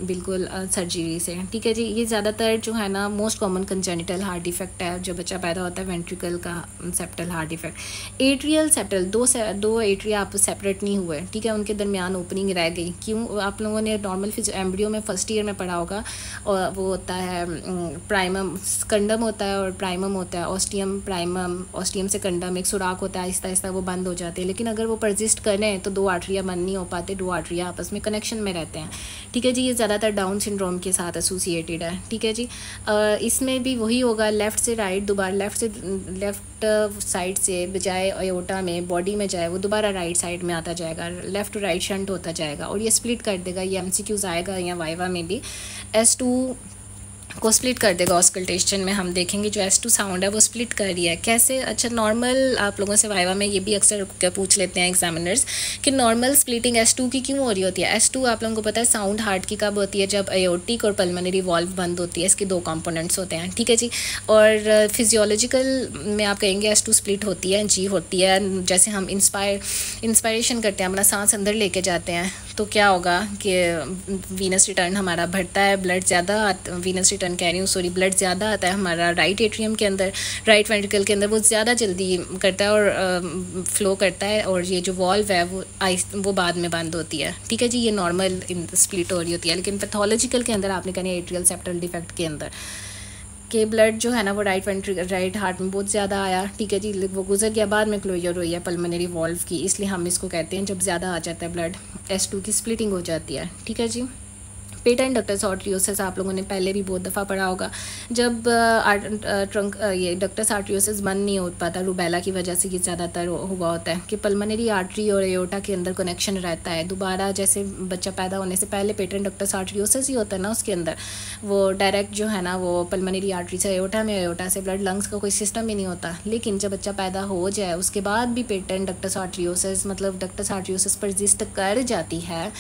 बिल्कुल सर्जरी से, ठीक है जी। ये ज़्यादातर जो है ना most common congenital heart defect है, जो बच्चा पैदा होता है वेंट्रिकल का septal heart defect. Atrial septal, दो एट्रिया आप सेपरेट नहीं हुए, ठीक है, उनके दरमियान ओपनिंग रह गई। क्यों? आप लोगों ने नॉर्मल एम्ब्रियो में फर्स्ट ईयर में पढ़ा होगा, और वो होता है प्राइमम, कंडम होता है और प्राइमम होता है, ऑस्टियम प्राइमम, ऑस्टियम से कंडम एक सुराख होता है, आहिस्ता आहिस्ता वो बंद हो जाते हैं। लेकिन अगर वो परजिस्ट करें तो दो आर्टरिया बंद नहीं हो पाते, दो आर्टरिया आपस में कनेक्शन में रहते हैं, ठीक है जी। ये ज़्यादातर डाउन सिंड्रोम के साथ एसोसिएटेड है, ठीक है जी। इसमें भी वही होगा, लेफ़्ट से राइट, दोबारा लेफ़्ट साइड से बजाय अयोटा में बॉडी में जाए, वो दोबारा राइट साइड में आता जाएगा, लेफ़्ट टू राइट शंट होता जाएगा और ये स्प्लिट कर देगा। ये MCQs आएगा या वाइवा में भी, S2 को स्प्लिट कर देगा। ऑस्कल्टेशन में हम देखेंगे जो S2 साउंड है वो स्प्लिट कर रही है। कैसे? अच्छा, नॉर्मल आप लोगों से वाइवा में ये भी अक्सर पूछ लेते हैं एग्जामिनर्स कि नॉर्मल स्प्लिटिंग S2 की क्यों हो रही होती है। S2 आप लोगों को पता है साउंड हार्ट की कब होती है, जब एओर्टिक और पल्मोनरी वॉल्व बंद होती है। इसके दो कंपोनेंट्स होते हैं, ठीक है जी। और फिजियोलॉजिकल में आप कहेंगे S2 स्प्लिट होती है, जी होती है। जैसे हम इंस्पायरेशन करते हैं, अपना सांस अंदर लेके जाते हैं, तो क्या होगा कि वीनस रिटर्न हमारा बढ़ता है, ब्लड ज़्यादा वीनस रिटर्न कह रही हूँ, सॉरी, ब्लड ज़्यादा आता है हमारा राइट एट्रियम के अंदर, राइट वेंट्रिकल के अंदर, वो ज़्यादा जल्दी करता है और फ्लो करता है, और ये जो वॉल्व है वो बाद में बंद होती है, ठीक है जी। ये नॉर्मल स्प्लिट हो रही होती है। लेकिन पैथोलॉजिकल के अंदर आपने कहना एट्रियल सेप्टल डिफेक्ट के अंदर के ब्लड जो है ना वो राइट हार्ट में बहुत ज़्यादा आया, ठीक है जी, वो गुजर गया, बाद में क्लोजर हुई है पल्मोनरी वॉल्व की, इसलिए हम इसको कहते हैं जब ज़्यादा आ जाता है ब्लड, S2 की स्प्लिटिंग हो जाती है, ठीक है जी। पेटेंट डक्टस आर्टरियोसिस आप लोगों ने पहले भी बहुत दफ़ा पढ़ा होगा, जब ये डक्टस आर्टरियोसिस बंद नहीं हो पाता, रूबेला की वजह से ये ज़्यादातर हुआ होता है कि पल्मोनरी आर्टरी और एओर्टा के अंदर कनेक्शन रहता है। दोबारा जैसे बच्चा पैदा होने से पहले पेटेंट डक्टस आर्टरियोसिस ही होता है ना, उसके अंदर वो डायरेक्ट जो है ना वो पल्मोनरी आर्टरी से एओर्टा में, एओर्टा से ब्लड लंग्स का कोई सिस्टम ही नहीं होता। लेकिन जब बच्चा पैदा हो जाए उसके बाद भी पेटेंट डक्टस आर्टरियोसिस, मतलब डक्टस आर्टरियोसिस परसिस्ट कर जाती है,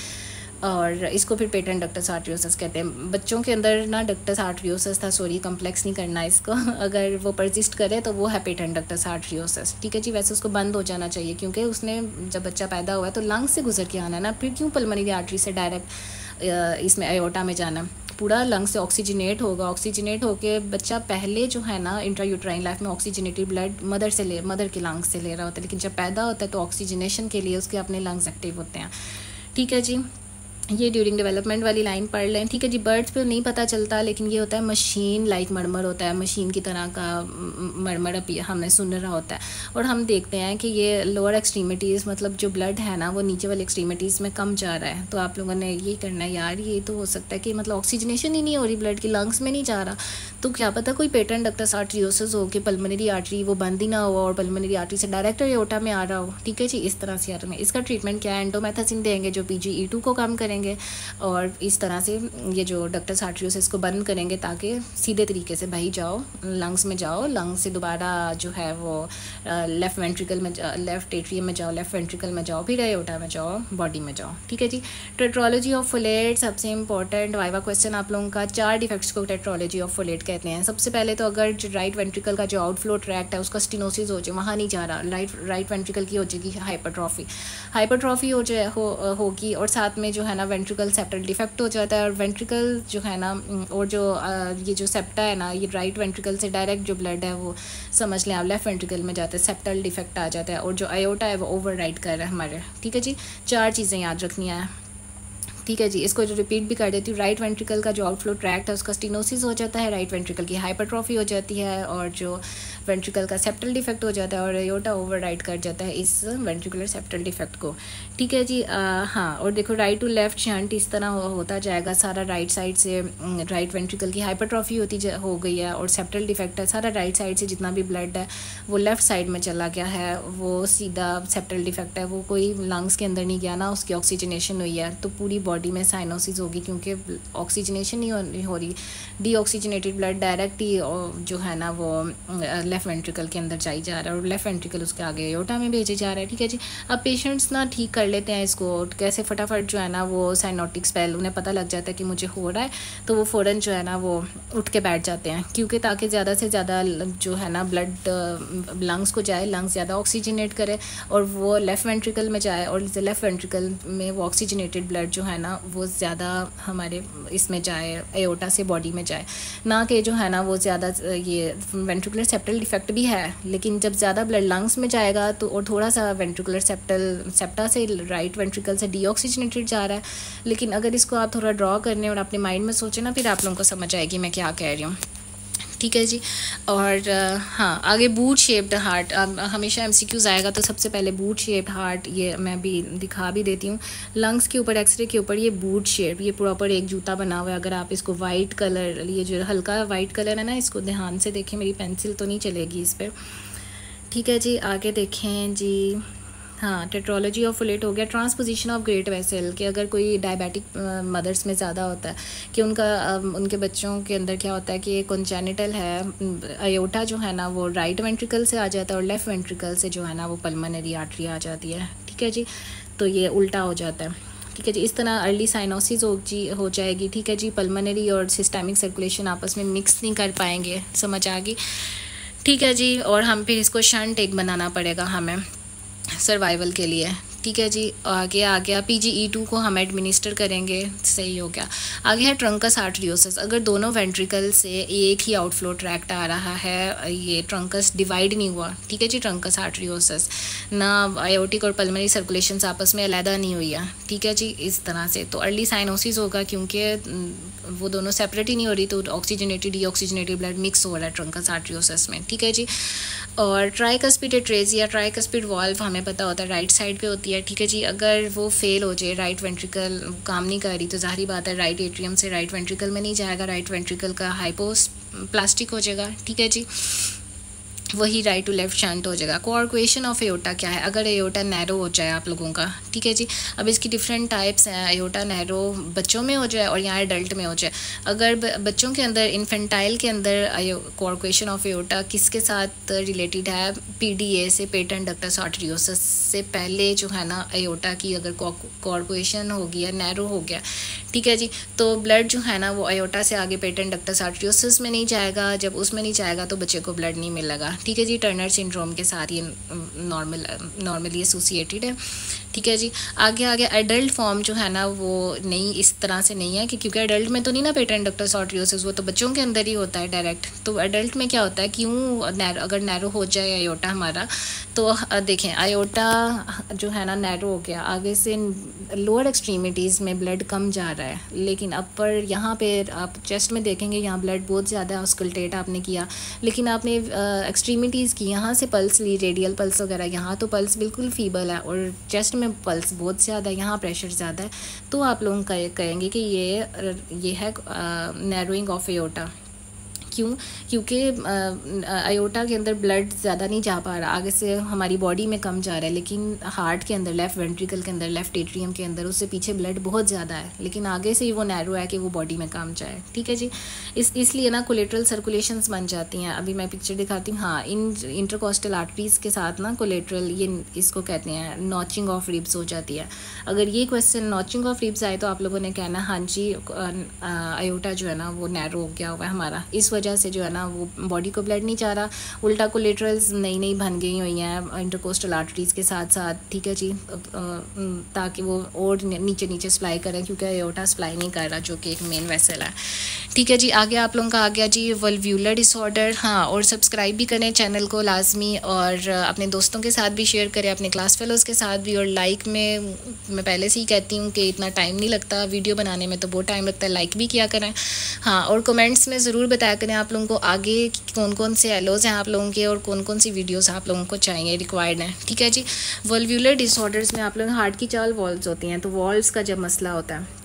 और इसको फिर पेटेंट डक्टस आर्टरियोसिस कहते हैं। बच्चों के अंदर ना डक्टस आर्टरियोसिस था, सॉरी कम्प्लेक्स नहीं करना इसको, अगर वो परसिस्ट करे तो वो है पेटेंट डक्टस आर्टरियोसिस, ठीक है जी। वैसे उसको बंद हो जाना चाहिए, क्योंकि उसने जब बच्चा पैदा हुआ है तो लंग्स से गुजर के आना ना, फिर क्यों पल्मोनरी आर्टरी से डायरेक्ट इसमें एओर्टा में जाना। पूरा लंग से ऑक्सीजनेट होगा, ऑक्सीजनेट होके बच्चा पहले जो है ना इंट्रायूट्राइन लाइफ में ऑक्सीजनेटेड ब्लड मदर के लंग्स से ले रहा होता है, लेकिन जब पैदा होता है तो ऑक्सीजनेशन के लिए उसके अपने लंग्स एक्टिव होते हैं, ठीक है जी। ये ड्यूरिंग डेवलपमेंट वाली लाइन पढ़ लें, ठीक है जी। बर्ड्स पे नहीं पता चलता, लेकिन ये होता है मशीन लाइक मरमर होता है, मशीन की तरह का मरमर हमें सुन रहा होता है। और हम देखते हैं कि ये लोअर एक्सट्रीमिटीज़, मतलब जो ब्लड है ना वो नीचे वाली एक्सट्रीमिटीज़ में कम जा रहा है। तो आप लोगों ने ये करना है यार, ये तो हो सकता है कि मतलब ऑक्सीजनेशन ही नहीं हो रही, ब्लड की लंग्स में नहीं जा रहा, तो क्या पता कोई पेटेंट डक्टस आर्टरियोसिस हो कि पल्मोनरी आर्टरी वो बंद ही ना हो और पल्मोनरी आर्टरी से डायरेक्ट एओर्टा में आ रहा हो, ठीक है जी। इस तरह से यार में इसका ट्रीटमेंट क्या है, एंडोमेथासिन देंगे जो PGE2 को कम करेंगे, और इस तरह से ये जो डक्टस आर्टरियोसिस को बंद करेंगे ताकि सीधे तरीके से बही जाओ, लंग्स में जाओ, लंग्स से दोबारा जो है वो लेफ़्ट वेंट्रिकल में, लेफ़्ट एट्रियम में जाओ, लेफ़्ट वेंट्रिकल में जाओ, फिर एओर्टा में जाओ, बॉडी में जाओ, ठीक है जी। टेट्रोलॉजी ऑफ फोलेट सबसे इंपॉर्टेंट वाइवा क्वेश्चन आप लोगों का। 4 डिफेक्ट्स को टेट्रोलॉजी ऑफ फोलेट कहते हैं। सबसे पहले तो अगर जो राइट वेंट्रिकल का जो आउटफ्लो ट्रैक्ट है उसका स्टेनोसिस हो जाए, वहाँ नहीं जा रहा, राइट वेंट्रिकल की हो जाएगी हाइपरट्रॉफी हो जाए होगी, और साथ में जो है ना वेंट्रिकल सेप्टल डिफेक्ट हो जाता है, और वेंट्रिकल जो है ना, और जो ये जो सेप्टा है ना, ये राइट वेंट्रिकल से डायरेक्ट जो ब्लड है वो समझ लें आप लेफ्ट वेंट्रिकल में जाता है, सेप्टल डिफेक्ट आ जाता है, और जो आयोटा है वो ओवरराइड कर रहा है हमारे, ठीक है जी। 4 चीज़ें याद रखनी है, ठीक है जी। इसको जो रिपीट भी कर देती हूँ, राइट वेंट्रिकल का जो आउटफ्लो ट्रैक्ट है उसका स्टेनोसिस हो जाता है, राइट वेंट्रिकल की हाइपरट्रॉफी हो जाती है, और जो वेंट्रिकल का सेप्टल डिफेक्ट हो जाता है, और एओर्टा ओवरराइड कर जाता है इस वेंट्रिकुलर सेप्टल डिफेक्ट को, ठीक है जी। हाँ, और देखो राइट टू लेफ्ट शंट इस तरह होता जाएगा सारा, राइट साइड से राइट वेंट्रिकल की हाइपरट्रॉफी हो गई है, और सेप्टल डिफेक्ट है सारा राइट साइड से जितना भी ब्लड है वो लेफ़्ट साइड में चला गया है, वो सीधा सेप्टल डिफेक्ट है, वो कोई लंग्स के अंदर नहीं गया ना, उसकी ऑक्सीजनेशन हुई है, तो पूरी बॉडी बॉडी में साइनोसिस होगी, क्योंकि ऑक्सीजनेशन नहीं हो रही। डीऑक्सीजनेटेड ब्लड डायरेक्ट ही जो है ना वो लेफ़्ट वेंट्रिकल के अंदर जाई जा रहा है और लेफ़्ट वेंट्रिकल उसके आगे एओर्टा में भेजे जा रहा है। ठीक है जी। अब पेशेंट्स ना ठीक कर लेते हैं इसको, कैसे फटाफट जो है ना वो साइनोटिक स्पेल, उन्हें पता लग जाता है कि मुझे हो रहा है, तो वो फ़ौरन जो है ना वो उठ के बैठ जाते हैं, क्योंकि ताकि ज़्यादा से ज़्यादा जो है ना ब्लड लंग्स को जाए, लंग्स ज़्यादा ऑक्सीजनेट करे और वो लेफ़्ट वेंट्रिकल में जाए, और लेफ़्ट वेंट्रिकल में वो ऑक्सीजनेटेड ब्लड जो है ना वो ज़्यादा हमारे इसमें जाए, एओर्टा से बॉडी में जाए, ना कि जो है ना वो ज़्यादा ये वेंट्रिकुलर सेप्टल डिफेक्ट भी है, लेकिन जब ज़्यादा ब्लड लंग्स में जाएगा तो और थोड़ा सा वेंट्रिकुलर सेप्टा से राइट वेंट्रिकल से डीऑक्सीजनेटेड जा रहा है। लेकिन अगर इसको आप थोड़ा ड्रॉ करने और अपने माइंड में सोचें ना, फिर आप लोगों को समझ आएगी मैं क्या कह रही हूँ। ठीक है जी। और हाँ, आगे बूट शेप्ड हार्ट, हमेशा एमसीक्यूज़ आएगा, तो सबसे पहले बूट शेप्ड हार्ट ये मैं भी दिखा भी देती हूँ। लंग्स के ऊपर एक्सरे के ऊपर ये बूट शेप, ये प्रॉपर एक जूता बना हुआ है। अगर आप इसको वाइट कलर, ये जो हल्का वाइट कलर है ना, इसको ध्यान से देखें, मेरी पेंसिल तो नहीं चलेगी इस पर। ठीक है जी। आगे देखें जी। हाँ, टेट्रोलॉजी ऑफ फुलेट हो गया। ट्रांसपोजिशन ऑफ ग्रेट वेसल, कि अगर कोई डायबिटिक मदर्स में ज़्यादा होता है कि उनके बच्चों के अंदर क्या होता है कि कंजेनिटल है, अयोटा जो है ना वो राइट वेंट्रिकल से आ जाता है और लेफ़्ट वेंट्रिकल से जो है ना वो पल्मोनरी आर्टरी आ जाती है। ठीक है जी। तो ये उल्टा हो जाता है। ठीक है जी। इस तरह अर्ली साइनोसिस हो जाएगी। ठीक है जी। पल्मोनरी और सिस्टमिक सर्कुलेशन आपस में मिक्स नहीं कर पाएंगे, समझ आ गई। ठीक है जी। और हम फिर इसको शंट एक बनाना पड़ेगा हमें सर्वाइवल के लिए। ठीक है जी। आगे आ गया PGE2 को हम एडमिनिस्टर करेंगे, सही हो गया। आगे है ट्रंकस आर्टरियोसिस, अगर दोनों वेंट्रिकल से एक ही आउटफ्लो ट्रैक्ट आ रहा है, ये ट्रंकस डिवाइड नहीं हुआ। ठीक है जी। ट्रंकस आर्टरियोसिस, ना आयोटिक और पल्मोनरी सर्कुलेशन आपस में अलहदा नहीं हुई है। ठीक है जी। इस तरह से तो अर्ली साइनोसिस होगा, क्योंकि वो दोनों सेपरेट ही नहीं हो रही, तो ऑक्सीजनेटेड डीऑक्सीजनेटेड ब्लड मिक्स हो रहा है ट्रंकस आर्टरियोसिस में। ठीक है जी। और ट्राइकस्पिड एट्रेसिया, ट्राइकस्पिड वॉल्व हमें पता होता है राइट साइड पे होती है। ठीक है जी। अगर वो फेल हो जाए, राइट वेंट्रिकल काम नहीं कर रही, तो जाहिर बात है राइट एट्रियम से राइट वेंट्रिकल में नहीं जाएगा, राइट वेंट्रिकल का हाइपोस प्लास्टिक हो जाएगा। ठीक है जी। वही राइट टू लेफ्ट शंट हो जाएगा। कोआर्कुएशन ऑफ एओर्टा क्या है, अगर एओर्टा नैरो हो जाए आप लोगों का। ठीक है जी। अब इसकी डिफरेंट टाइप्स हैं। एओर्टा नैरो बच्चों में हो जाए और यहाँ एडल्ट में हो जाए। अगर बच्चों के अंदर, इन्फेंटाइल के अंदर कोआर्कुएशन ऑफ एओर्टा किसके साथ रिलेटेड है, PDA से, पेटेंट डक्टस आर्टरियोसिस से पहले जो है ना एओर्टा की अगर कोआर्कुएशन हो गया, नैरो हो गया, ठीक है जी, तो ब्लड जो है ना वो एओर्टा से आगे पेटेंट डक्टस आर्टरियोसिस में नहीं जाएगा। जब उसमें नहीं जाएगा तो बच्चे को ब्लड नहीं मिलेगा। ठीक है जी। टर्नर सिंड्रोम के साथ ये नॉर्मली एसोसिएटेड है। ठीक है जी। आगे एडल्ट फॉर्म जो है ना वो नहीं, इस तरह से नहीं है कि क्योंकि एडल्ट में तो नहीं ना पेटेंट डक्टस आर्टरियोसिस, वो तो बच्चों के अंदर ही होता है डायरेक्ट। तो एडल्ट में क्या होता है, क्यों अगर नैरो हो जाए आयोटा हमारा, तो देखें आयोटा जो है ना नैरो हो गया, आगे से लोअर एक्सट्रीमिटीज़ में ब्लड कम जा रहा है, लेकिन अपर यहाँ पे आप चेस्ट में देखेंगे यहाँ ब्लड बहुत ज़्यादा है, ऑस्कल्टेट आपने किया, लेकिन आपने एक्सट्रीमिटीज़ की, यहाँ से पल्स ली, रेडियल पल्स वगैरह, यहाँ तो पल्स बिल्कुल फीबल है और चेस्ट में पल्स बहुत ज़्यादा है, यहाँ प्रेशर ज़्यादा है, तो आप लोग कहेंगे कि ये है नैरोइंग ऑफ एओर्टा। क्यों? क्योंकि आयोटा के अंदर ब्लड ज़्यादा नहीं जा पा रहा, आगे से हमारी बॉडी में कम जा रहा है, लेकिन हार्ट के अंदर, लेफ़्ट वेंट्रिकल के अंदर, लेफ़्ट एट्रियम के अंदर उससे पीछे ब्लड बहुत ज़्यादा है, लेकिन आगे से ही वो नैरो है कि वो बॉडी में कम जाए। ठीक है जी। इसलिए ना कोलेटरल सर्कुलेशंस बन जाती हैं। अभी मैं पिक्चर दिखाती हूँ। हाँ, इन इंटरकोस्टल आर्टरीज़ के साथ ना कोलेटरल, ये इसको कहते हैं नॉचिंग ऑफ रिब्स हो जाती है। अगर ये क्वेश्चन नॉचिंग ऑफ रिब्स आए तो आप लोगों ने कहना हाँ जी आयोटा जो है ना वो नैरो हो गया हुआ है हमारा, इस वजह से जो है ना वो बॉडी को ब्लड नहीं जा रहा। उल्टा कोलेटरल्स नई बन गई हुई हैं इंटरकोस्टल आर्टरीज़ के साथ साथ। ठीक है जी। ताकि वो और नीचे सप्लाई करें, क्योंकि एओर्टा सप्लाई नहीं कर रहा, जो कि एक मेन वेसल है। ठीक है जी। आगे आप लोगों का आ गया जी वल्व्यूलर डिसऑर्डर। हाँ, और सब्सक्राइब भी करें चैनल को लाजमी, और अपने दोस्तों के साथ भी शेयर करें, अपने क्लास फेलोज़ के साथ भी। और लाइक में मैं पहले से ही कहती हूँ कि इतना टाइम नहीं लगता वीडियो बनाने में, तो बहुत टाइम लगता है, लाइक भी किया करें। हाँ, और कमेंट्स में ज़रूर बताया करें आप लोगों को आगे कौन कौन से एलोज़ हैं आप लोगों के, और कौन कौन सी वीडियोस आप लोगों को चाहिए, रिक्वायर्ड हैं। ठीक है जी। वल्व्यूलर डिसऑर्डर्स में आप लोग हार्ट की 4 वॉल्व्स होती हैं, तो वॉल्व्स का जब मसला होता है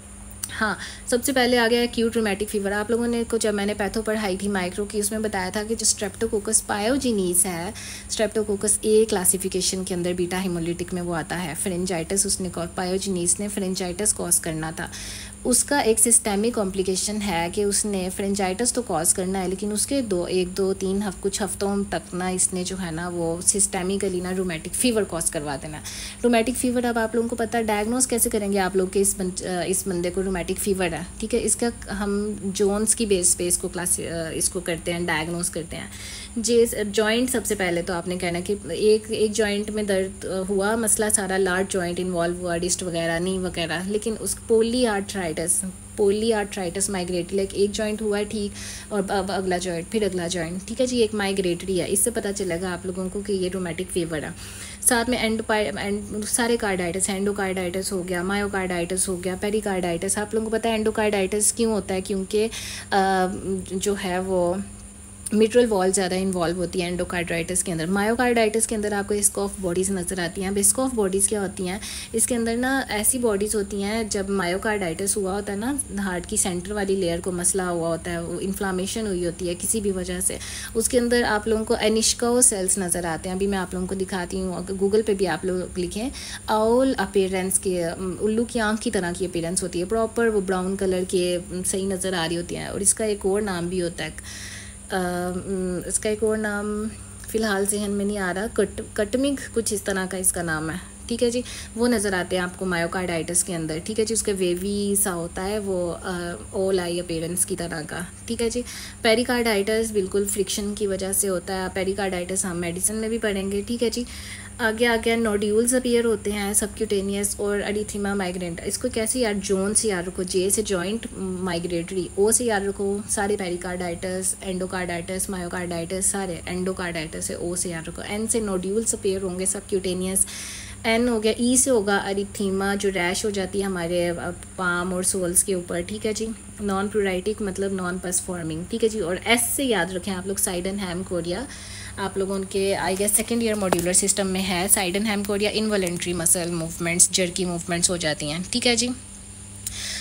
हाँ, सबसे पहले आ गया एक्यूट रूमेटिक फीवर। आप लोगों ने को जब मैंने पैथो पढ़ाई थी माइक्रो की, उसमें बताया था कि जो स्ट्रेप्टोकोकस पायोजीनीस है, स्ट्रेप्टोकोकस ए क्लासिफिकेशन के अंदर बीटा हेमोलिटिक में वो आता है। फेरेंजाइटिस उसने पायोजीनीस ने फेरेंजाइटिस कॉज करना था। उसका एक सिस्टेमिक कॉम्प्लिकेशन है कि उसने फ्रेंजाइटिस तो कॉज करना है, लेकिन उसके कुछ हफ्तों तक ना इसने जो है ना वो सिस्टेमिकली ना रूमेटिक फ़ीवर कॉज करवा देना। रूमेटिक फ़ीवर अब आप लोगों को पता है डायग्नोस कैसे करेंगे आप लोग के इस बंदे को रूमेटिक फ़ीवर है, ठीक है। इसका हम जोन्स की बेस पे इसको करते हैं, डायग्नोस करते हैं। जॉइंट सबसे पहले तो आपने कहना कि एक जॉइंट में दर्द हुआ, मसला सारा लार्ज जॉइंट इन्वॉल्व हुआ, डिस्ट वगैरह नहीं वगैरह, लेकिन उस पोली आर्थराइटिस माइग्रेटरी, लाइक एक जॉइंट हुआ है ठीक, और अब अगला जॉइंट, फिर अगला जॉइंट, ठीक है जी, एक माइग्रेटरी है। इससे पता चलेगा आप लोगों को कि ये रूमेटिक फीवर है। साथ में सारे कार्डाइटिस, एंडोकार्डाइटिस हो गया, मायोकार्डाइटिस हो गया, पेरिकार्डाइटिस। आप लोगों को पता है एंडोकार्डाइटिस क्यों होता है, क्योंकि जो है वो मिट्रल वॉल ज़्यादा इन्वॉल्व होती है एंडोकार्डाइटिस के अंदर। मायोकार्डाइटिस के अंदर आपको स्कॉफ बॉडीज़ नज़र आती हैं। अब स्कॉफ बॉडीज़ क्या होती हैं, इसके अंदर ना ऐसी बॉडीज़ होती हैं, जब मायोकार्डाइटिस हुआ होता है ना, हार्ट की सेंटर वाली लेयर को मसला हुआ होता है, वो इन्फ्लामेशन हुई होती है किसी भी वजह से, उसके अंदर आप लोगों को एनिश्काओ सेल्स नज़र आते हैं। अभी मैं आप लोगों को दिखाती हूँ, गूगल पर भी आप लोग लिखें, आउल अपीयरेंस के, उल्लू की आँख की तरह की अपीयरेंस होती है, प्रॉपर वो ब्राउन कलर के सही नज़र आ रही होती हैं। और इसका एक और नाम भी होता है, इसका एक और नाम फ़िलहाल जहन में नहीं आ रहा, कटमिग कुछ इस तरह का इसका नाम है, ठीक है जी। वो नज़र आते हैं आपको मायोकार्डाइटिस के अंदर, ठीक है जी। उसका वेवी सा होता है वो ओल आई अपीयरेंस की तरह का, ठीक है जी। पेरिकार्डाइटिस बिल्कुल फ्रिक्शन की वजह से होता है। पेरिकार्डाइटिस हम मेडिसिन में भी पढ़ेंगे, ठीक है जी। आगे नोड्यूल्स अपीयर होते हैं, सबक्यूटेनियस और एरिथीमा माइग्रेंट। इसको कैसे यार, जोन से याद रखो, जे से जॉइंट माइग्रेटरी, ओ से याद रखो सारे पेरिकार्डाइटिस, एंडोकार्डाइटिस, मायोकार्डाइटिस सारे एंडोकार्डाइटिस है, ओ से याद रखो। एन से नोड्यूल्स अपीयर होंगे, सबक्यूटेनियस। एन हो गया, ई से होगा एरिथीमा, जो रैश हो जाती है हमारे पाम और सोल्स के ऊपर, ठीक है जी। नॉन प्लूराइटिक मतलब नॉन पस फॉर्मिंग, ठीक है जी। और एस से याद रखें आप लोग साइडेनहैम कोरिया, आप लोगों के I guess second year modular system में है। Sydenham chorea involuntary muscle movements, jerky movements हो जाती हैं, ठीक है जी।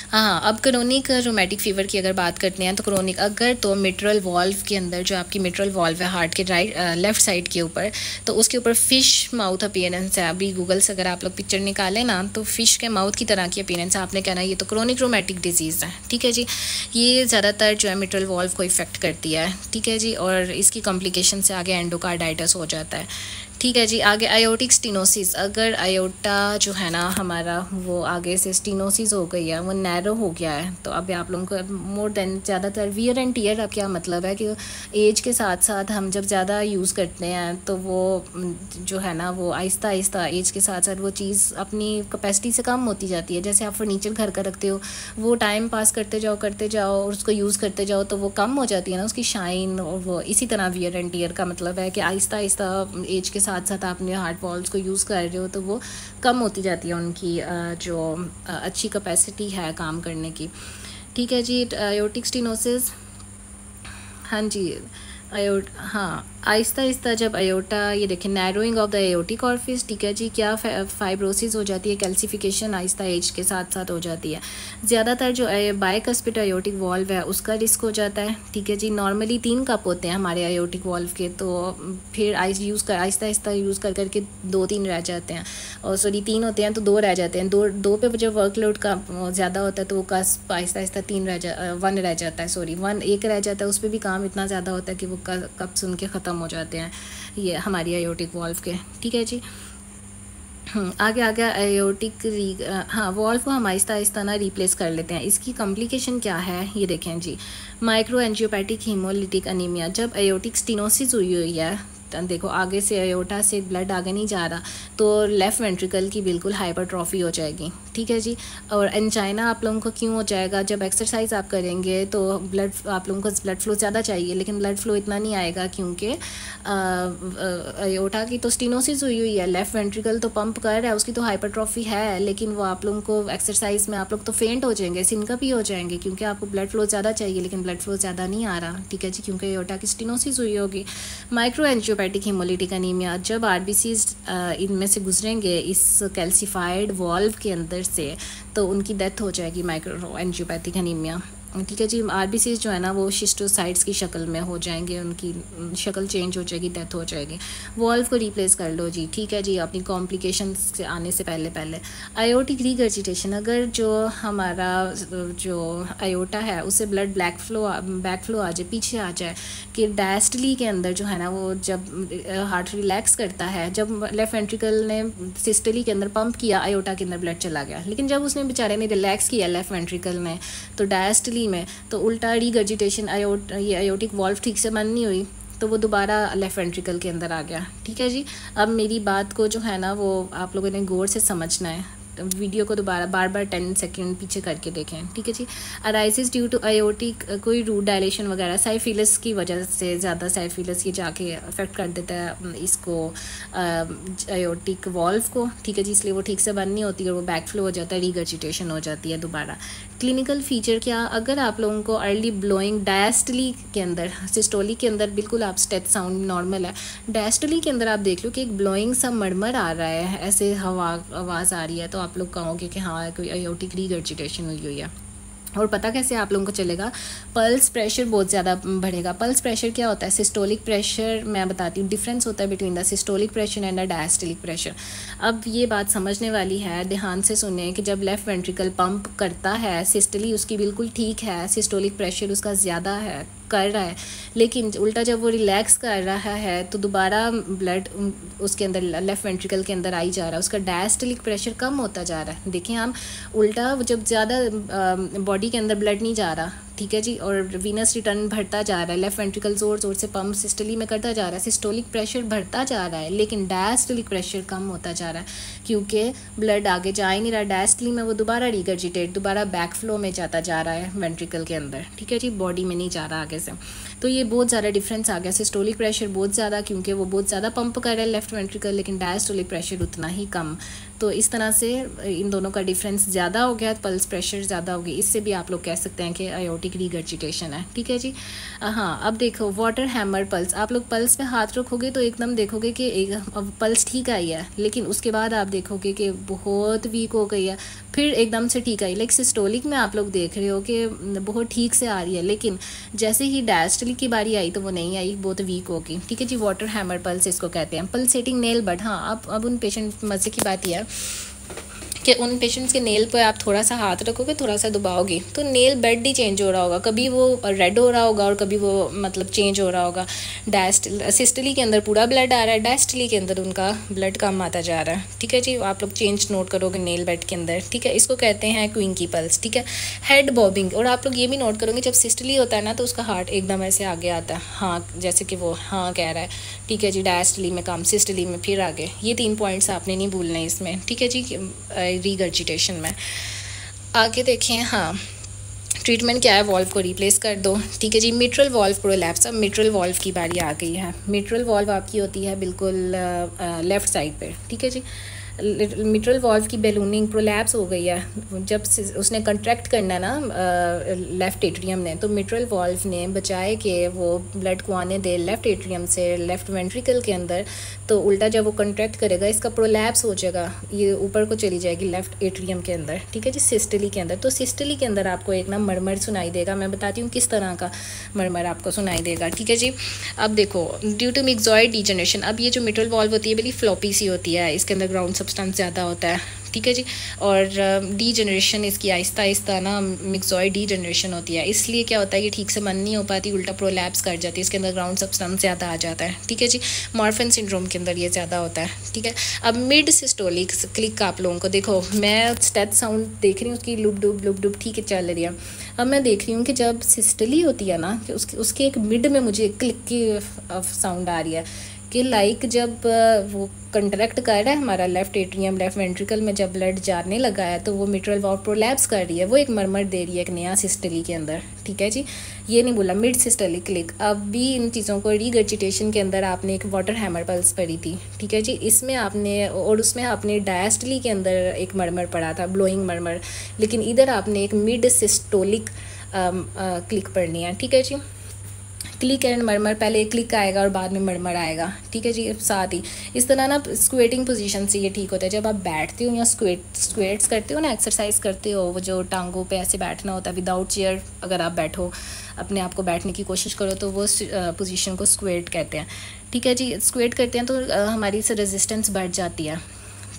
हाँ, अब क्रोनिक रूमेटिक फ़ीवर की अगर बात करते हैं तो क्रोनिक अगर तो मिट्रल वॉल्व के अंदर, जो आपकी मिट्रल वॉल्व है हार्ट के लेफ़्ट साइड के ऊपर, तो उसके ऊपर फ़िश माउथ अपीयरेंस है। अभी गूगल से अगर आप लोग पिक्चर निकालें ना, तो फ़िश के माउथ की तरह की अपीयरेंस है, आपने कहना ये तो क्रोनिक रूमेटिक डिजीज़ है, ठीक है जी। ये ज़्यादातर जो है मिट्रल वॉल्व को इफ़ेक्ट करती है, ठीक है जी। और इसकी कॉम्प्लिकेशन से आगे एंडोकार्डाइटिस हो जाता है, ठीक है जी। आगे आयोटिक स्टीनोसिस, अगर आयोटा जो है ना हमारा वो आगे से स्टीनोसिस हो गई है, वो नैरो हो गया है, तो अब आप लोगों को मोर देन ज़्यादातर वियर एंड टियर, अब क्या मतलब है कि एज के साथ साथ हम जब ज़्यादा यूज़ करते हैं तो वो जो है ना वो आहिस्ता आहिस्ता एज के साथ साथ वो चीज़ अपनी कैपेसिटी से कम होती जाती है। जैसे आप फर्नीचर घर का रखते हो, वो टाइम पास करते जाओ और उसको यूज़ करते जाओ तो वो कम हो जाती है ना उसकी शाइन, और वो इसी तरह वियर एंड टियर का मतलब है कि आहिस्ता आहिस्ता एज के साथ साथ आपने हार्ट वॉल्स को यूज़ कर रहे हो तो वो कम होती जाती है उनकी जो अच्छी कैपेसिटी है काम करने की, ठीक है जी। आयोटिक स्टीनोसिस, हाँ जी, हाँ, आहिस्ता आहिस्ता जब आयोटा, ये देखें narrowing of the aortic orifice, ठीक है जी। क्या फाइब्रोसिस हो जाती है, कैल्सिफिकेशन आहिस्ता एज के साथ साथ हो जाती है। ज़्यादातर जो बाइकस्पिड आयोटिक वॉल्व है उसका रिस्क हो जाता है, ठीक है जी। नॉर्मली 3 कप होते हैं हमारे आयोटिक वॉल्व के, तो फिर आहिस्ता आहिस्ता यूज़ कर करके 2-3 रह जाते हैं, और सॉरी 3 होते हैं तो 2 रह जाते हैं। दो पे जब वर्कलोड का ज़्यादा होता है तो वो आहिस्ता आहिस्ता 1 रह जाता है, सॉरी 1 रह जाता है। उस पर भी काम इतना ज़्यादा होता है कि वो कप सुन के ख़त्म हो जाते हैं ये हमारी आयोटिक वॉल्व के, ठीक है जी। आगे आयोटिक हाँ वॉल्व को हम आहिस्ता आहिस्ता ना रिप्लेस कर लेते हैं। इसकी कॉम्प्लिकेशन क्या है ये देखें जी, माइक्रो एंजियोपैथिक हीमोलिटिक अनीमिया। जब आयोटिक स्टीनोसिस हुई है, देखो आगे से आयोटा से ब्लड आगे नहीं जा रहा तो लेफ़्ट वेंट्रिकल की बिल्कुल हाइपरट्रॉफी हो जाएगी, ठीक है जी। और एंजाइना आप लोगों को क्यों हो जाएगा, जब एक्सरसाइज आप करेंगे तो आप लोगों को ब्लड फ्लो ज़्यादा चाहिए, लेकिन ब्लड फ्लो इतना नहीं आएगा क्योंकि आयोटा की तो स्टीनोसिस हुई है, लेफ़्ट वेंट्रिकल तो पंप कर रहा है, उसकी तो हाइपरट्रॉफी है, लेकिन वो आप लोगों को एक्सरसाइज में आप लोग तो फेंट हो जाएंगे, सिनकप ही हो जाएंगे, क्योंकि आपको ब्लड फ्लो ज़्यादा चाहिए लेकिन ब्लड फ्लो ज़्यादा नहीं आ रहा, ठीक है जी, क्योंकि आयोटा की स्टीनोसिस हुई होगी। माइक्रो एंजियोपैथिक हीमोलिटिक अनीमिया, जब आरबीसीज इनमें से गुजरेंगे इस कैल्सिफाइड वॉल्व के अंदर से तो उनकी डेथ हो जाएगी माइक्रो एंजियोपैथिक अनीमिया। ठीक है जी। आरबीसीज जो है ना वो शिस्टोसाइट्स की शक्ल में हो जाएंगे, उनकी शक्ल चेंज हो जाएगी, डेथ हो जाएगी। वॉल्व को रिप्लेस कर लो जी। ठीक है जी, अपनी कॉम्प्लिकेशंस से आने से पहले आयोटिक रीगर्जिटेशन, अगर जो हमारा जो आयोटा है उससे ब्लड बैक फ्लो आ जाए, पीछे आ जाए, कि डायस्टली के अंदर जो है ना वो जब हार्ट रिलैक्स करता है, जब लेफ्ट वेंट्रिकल ने सिस्टली के अंदर पंप किया, आयोटा के अंदर ब्लड चला गया, लेकिन जब उसने बेचारे ने रिलैक्स किया लेफ्ट वेंट्रिकल ने तो डायस्टली में तो उल्टा रीगर्जिटेशन, ये आयोटिक वॉल्व ठीक से बंद नहीं हुई तो वो दोबारा लेफ़्ट वेंट्रिकल के अंदर आ गया। ठीक है जी। अब मेरी बात को जो है ना वो आप लोगों ने गौर से समझना है, वीडियो को दोबारा बार 10 सेकंड पीछे करके देखें। ठीक है जी। अराइसिस ड्यू टू आयोटिक, कोई रूट डायलेशन वगैरह, साइफिलस की वजह से, ज़्यादा साइफिलस ये जाके अफेक्ट कर देता है इसको आयोटिक वॉल्व को। ठीक है जी, इसलिए वो ठीक से बंद नहीं होती और वो बैक फ्लो हो जाता है, रीगर्जिटेशन हो जाती है दोबारा। क्लिनिकल फीचर क्या, अगर आप लोगों को अर्ली ब्लोइंग डायस्टली के अंदर, सिस्टोली के अंदर बिल्कुल आप स्टेथ साउंड नॉर्मल है, डायस्टली के अंदर आप देख लो कि एक ब्लोइंग सा मरमर आ रहा है, ऐसे हवा आवाज़ आ रही है, तो आप लोग कहोगे कि हाँ कोई आयोटिक रीगर्जिटेशन हुई है। और पता कैसे आप लोगों को चलेगा, पल्स प्रेशर बहुत ज़्यादा बढ़ेगा। पल्स प्रेशर क्या होता है, सिस्टोलिक प्रेशर मैं बताती हूँ, डिफरेंस होता है between the systolic pressure and the diastolic pressure. अब ये बात समझने वाली है, ध्यान से सुने कि जब लेफ़्ट वेंट्रिकल पंप करता है, सिस्टली उसकी बिल्कुल ठीक है, सिस्टोलिक प्रेशर उसका ज़्यादा है, कर रहा है, लेकिन उल्टा जब वो रिलैक्स कर रहा है तो दोबारा ब्लड उसके अंदर लेफ़्ट वेंट्रिकल के अंदर आई जा रहा है, उसका डायस्टोलिक प्रेशर कम होता जा रहा है। देखिए हम उल्टा जब ज़्यादा बॉडी के अंदर ब्लड नहीं जा रहा, ठीक है जी, और वीनस रिटर्न बढ़ता जा रहा है, लेफ़्ट वेंट्रिकल ज़ोर ज़ोर से पंप सिस्टली में करता जा रहा है, सिस्टोलिक प्रेशर बढ़ता जा रहा है, लेकिन डायस्टोलिक प्रेशर कम होता जा रहा है क्योंकि ब्लड आगे जा ही नहीं रहा। डायस्टली में वो दोबारा रीगर्जिटेट, दोबारा बैक फ्लो में जाता जा रहा है वेंट्रिकल के अंदर। ठीक है जी, बॉडी में नहीं जा रहा आगे से। तो ये बहुत ज़्यादा डिफरेंस आ गया, सिस्टोलिक प्रेशर बहुत ज़्यादा क्योंकि वो बहुत ज़्यादा पंप कर रहा है लेफ़्ट वेंट्रिकल, लेकिन डायस्टोलिक प्रेशर उतना ही कम। तो इस तरह से इन दोनों का डिफरेंस ज़्यादा हो गया, पल्स प्रेशर ज़्यादा हो गई, इससे भी आप लोग कह सकते हैं कि आयोटिक रीगर्जिटेशन है। ठीक है जी। हाँ, अब देखो वाटर हैमर पल्स, आप लोग पल्स पे हाथ रखोगे तो एकदम देखोगे कि अब पल्स ठीक आई है, लेकिन उसके बाद आप देखोगे कि बहुत वीक हो गई है, फिर एकदम से ठीक आई। लाइक सिस्टोलिक में आप लोग देख रहे हो कि बहुत ठीक से आ रही है, लेकिन जैसे ही डायस्टोलिक की बारी आई तो वो नहीं आई, बहुत वीक होगी। ठीक है जी, वाटर हैमर पल्स इसको कहते हैं। पल्सेटिंग नेल बट, हाँ अब उन पेशेंट, मज़े की बात यह है कि उन पेशेंट्स के नेल पर आप थोड़ा सा हाथ रखोगे, थोड़ा सा दबाओगे तो नेल बेड ही चेंज हो रहा होगा, कभी वो रेड हो रहा होगा और कभी वो मतलब चेंज हो रहा होगा। सिस्टली के अंदर पूरा ब्लड आ रहा है, डायस्टली के अंदर उनका ब्लड कम आता जा रहा है। ठीक है जी, आप लोग चेंज नोट करोगे नेल बेड के अंदर। ठीक है, इसको कहते हैं क्विंकी पल्स। ठीक है, हेड बॉबिंग, और आप लोग ये भी नोट करोगे जब सिस्टली होता है ना तो उसका हार्ट एकदम ऐसे आगे आता है, हाँ जैसे कि वो हाँ कह रहा है। ठीक है जी, डायस्टली में कम, सिस्टली में फिर आगे। ये 3 पॉइंट्स आपने नहीं भूलने इसमें। ठीक है जी, रीगर्जिटेशन में। आगे देखें, हाँ ट्रीटमेंट क्या है, वॉल्व को रिप्लेस कर दो। ठीक है जी, मिट्रल वॉल्व प्रोलैप्स, अब मिट्रल वॉल्व की बारी आ गई है। मिट्रल वॉल्व आपकी होती है बिल्कुल लेफ़्ट साइड पे। ठीक है जी, मिट्रल वॉल्व की बैलूनिंग प्रोलैप्स हो गई है, जब उसने कंट्रैक्ट करना ना लेफ़्ट एट्रियम ने, तो मिट्रल वॉल्व ने बचाए कि वो ब्लड को आने दे लेफ़्ट एट्रियम से लेफ़्ट वेंट्रिकल के अंदर, तो उल्टा जब वो कंट्रैक्ट करेगा इसका प्रोलैप्स हो जाएगा, ये ऊपर को चली जाएगी लेफ़्ट एट्रियम के अंदर। ठीक है जी, सिस्टली के अंदर। तो सिस्टली के अंदर आपको एक ना मरमर सुनाई देगा, मैं बताती हूँ किस तरह का मरमर आपको सुनाई देगा। ठीक है जी, अब देखो ड्यू टू मिक्सॉइड डीजनरेशन, अब ये जो मिट्रल वॉल्व होती है बड़ी फ्लॉपी सी होती है, इसके अंदर ग्राउंड सब्सटेंस ज़्यादा होता है। ठीक है जी, और डीजनरेशन इसकी आहिस्ता आहिस्ता ना मिक्सॉइड डीजनरेशन होती है, इसलिए क्या होता है कि ठीक से बंद नहीं हो पाती, उल्टा प्रोलैप्स कर जाती है, इसके अंदर ग्राउंड सब्सटेंस ज़्यादा आ जाता है। ठीक है जी, मॉर्फन सिंड्रोम के अंदर ये ज़्यादा होता है। ठीक है, अब मिड सिस्टोलिक क्लिक आप लोगों को देखो, मैं स्टेथ साउंड देख रही हूँ उसकी लुप डुब ठीक है चल रही है। अब मैं देख रही हूँ कि जब सिस्टली होती है ना कि उसके एक मिड में मुझे क्लिक की साउंड आ रही है, कि लाइक जब वो कंट्रैक्ट कर रहा है हमारा लेफ़्ट एट्रियम लेफ़्ट वेंट्रिकल में, जब ब्लड जाने लगा है तो वो मिट्रल वॉल्व प्रोलैप्स कर रही है, वो एक मरमर दे रही है एक नया सिस्टली के अंदर। ठीक है जी, ये नहीं बोला मिड सिस्टली क्लिक। अब भी इन चीज़ों को रीगर्जिटेशन के अंदर आपने एक वाटर हैमर पल्स पढ़ी थी। ठीक है जी, इसमें आपने और उसमें आपने डायस्टली के अंदर एक मरमर पढ़ा था, ब्लोइंग मरमर, लेकिन इधर आपने एक मिड सिस्टोलिक क्लिक पढ़नी है। ठीक है जी, क्लिक एंड मरमर, पहले क्लिक आएगा और बाद में मरमर आएगा, ठीक है जी। साथ ही इस तरह ना स्क्वेटिंग पोजीशन से ये ठीक होता है। जब आप बैठते हो या स्क्वेट्स करते हो ना, एक्सरसाइज करते हो, वो जो टांगों पे ऐसे बैठना होता है विदाउट चेयर, अगर आप बैठो अपने आप को बैठने की कोशिश करो तो वो पोजीशन को स्क्वेट कहते हैं, ठीक है जी। स्क्वेट करते हैं तो हमारी से रेजिस्टेंस बढ़ जाती है,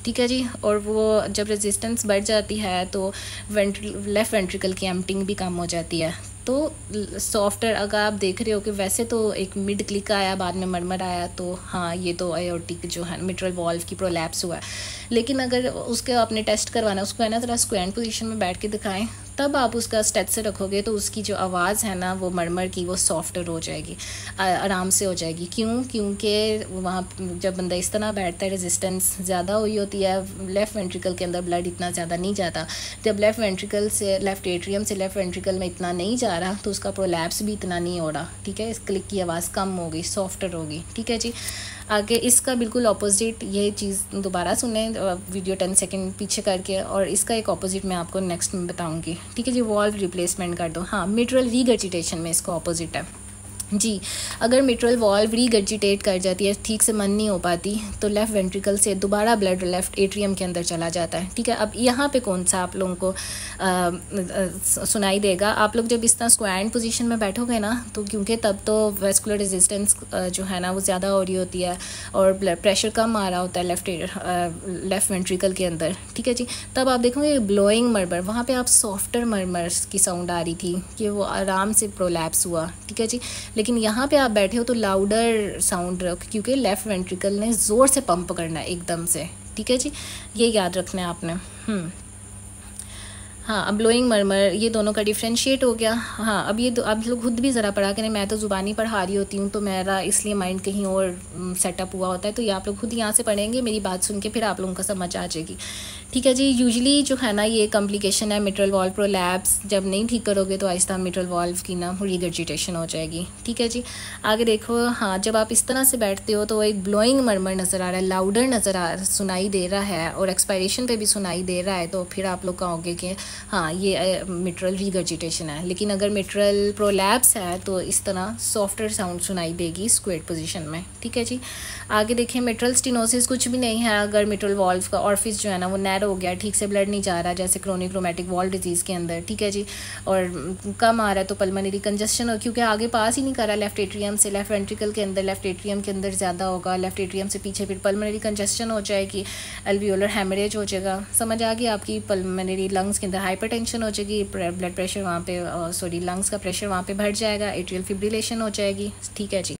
ठीक है जी। और वो जब रेजिस्टेंस बढ़ जाती है तो लेफ़्ट वेंट्रिकल की एम्पटिंग भी कम हो जाती है। तो सॉफ्टर अगर आप देख रहे हो कि वैसे तो एक मिड क्लिक आया बाद में मरमर आया, तो हाँ ये तो एओर्टिक जो है मिट्रल वॉल्व की प्रोलैप्स हुआ है। लेकिन अगर उसके आपने टेस्ट करवाना, उसको है ना ज़रा स्क्वेंट पोजीशन में बैठ के दिखाएं, तब आप उसका स्टेट से रखोगे तो उसकी जो आवाज़ है ना वो मरमर की, वो सॉफ्टर हो जाएगी, आराम से हो जाएगी। क्यों? क्योंकि वहाँ जब बंदा इस तरह बैठता है रेजिस्टेंस ज़्यादा हुई होती है, लेफ़्ट वेंट्रिकल के अंदर ब्लड इतना ज़्यादा नहीं जाता। जब लेफ़्ट वेंट्रिकल से लेफ़्ट एट्रियम से लेफ़्ट वेंट्रिकल में इतना नहीं जा रहा तो उसका प्रोलैप्स भी इतना नहीं हो रहा, ठीक है। इस क्लिक की आवाज़ कम होगी, सॉफ्टर होगी, ठीक है जी। आगे इसका बिल्कुल ऑपोजिट ये चीज़ दोबारा सुने वीडियो 10 सेकंड पीछे करके, और इसका एक ऑपोजिट मैं आपको नेक्स्ट में बताऊंगी, ठीक है जी। वॉल्व रिप्लेसमेंट कर दो, हाँ मिट्रल रीगर्जिटेशन में इसका ऑपोजिट है जी। अगर मिट्रल वॉल्व रीगर्जिटेट कर जाती है, ठीक से मन नहीं हो पाती, तो लेफ़्ट वेंट्रिकल से दोबारा ब्लड लेफ़्ट एट्रियम के अंदर चला जाता है, ठीक है। अब यहाँ पे कौन सा आप लोगों को सुनाई देगा, आप लोग जब इस तरह स्क्वांट पोजीशन में बैठोगे ना, तो क्योंकि तब तो वेस्कुलर रेजिस्टेंस जो है ना वो ज़्यादा हो रही होती है और ब्लड प्रेशर कम आ रहा होता है लेफ़्ट वेंट्रिकल के अंदर, ठीक है जी। तब आप देखोगे ब्लोइंग मरमर, वहाँ पे आप सॉफ्टर मरमर्स की साउंड आ रही थी कि वो आराम से प्रोलैप्स हुआ, ठीक है जी। लेकिन यहाँ पे आप बैठे हो तो लाउडर साउंड, क्योंकि लेफ़्ट वेंट्रिकल ने ज़ोर से पंप करना है एकदम से, ठीक है जी। ये याद रखना है आपने। हाँ, अब ब्लोइंग मरमर ये दोनों का डिफ्रेंशिएट हो गया। हाँ, अब ये आप लोग खुद भी ज़रा पढ़ा करें, मैं तो ज़ुबानी पढ़ा रही होती हूँ तो मेरा इसलिए माइंड कहीं और सेटअप हुआ होता है, तो ये आप लोग खुद यहाँ से पढ़ेंगे, मेरी बात सुन के फिर आप लोगों को समझ आ जाएगी, ठीक है जी। यूजुअली जो है ना ये कॉम्प्लिकेशन है मिट्रल वॉल्व प्रोलैप्स, जब नहीं ठीक करोगे तो आहिस्ता मिट्रल वॉल्व की ना रीगर्जिटेशन हो जाएगी, ठीक है जी। आगे देखो, हाँ जब आप इस तरह से बैठते हो तो एक ब्लोइंग मरमर नज़र आ रहा है, लाउडर सुनाई दे रहा है और एक्सपायरेशन पे भी सुनाई दे रहा है, तो फिर आप लोग कहोगे कि हाँ ये मिट्रल रीगर्जिटेशन है। लेकिन अगर मिट्रल प्रोलैप्स है तो इस तरह सॉफ्टर साउंड सुनाई देगी स्क्वेट पोजीशन में, ठीक है जी। आगे देखिए, मिट्रल स्टेनोसिस कुछ भी नहीं है, अगर मिट्रल वॉल्व का ऑरिफिस जो है ना वो नैरो हो गया, ठीक से ब्लड नहीं जा रहा, जैसे क्रोनिक रोमैटिक वॉल्व डिजीज़ के अंदर, ठीक है जी, और कम आ रहा है तो पल्मोनरी कंजस्शन हो, क्योंकि आगे पास ही नहीं कर रहा लेफ्ट एट्रियम से, लेफ्ट वेंट्रिकल के अंदर, लेफ्ट एट्रियम के अंदर ज़्यादा होगा, लेफ्ट एट्रियम से पीछे फिर पल्मोनरी कंजस्शन हो जाएगी, एल्वियोलर हेमरेज हो जाएगा, समझ आ गई आपकी। पल्मोनरी लंग्स के अंदर हाइपरटेंशन हो जाएगी, ब्लड प्रेशर वहाँ पे लंग्स का प्रेशर वहाँ पे बढ़ जाएगा, एट्रियल फिब्रिलेशन हो जाएगी, ठीक है जी।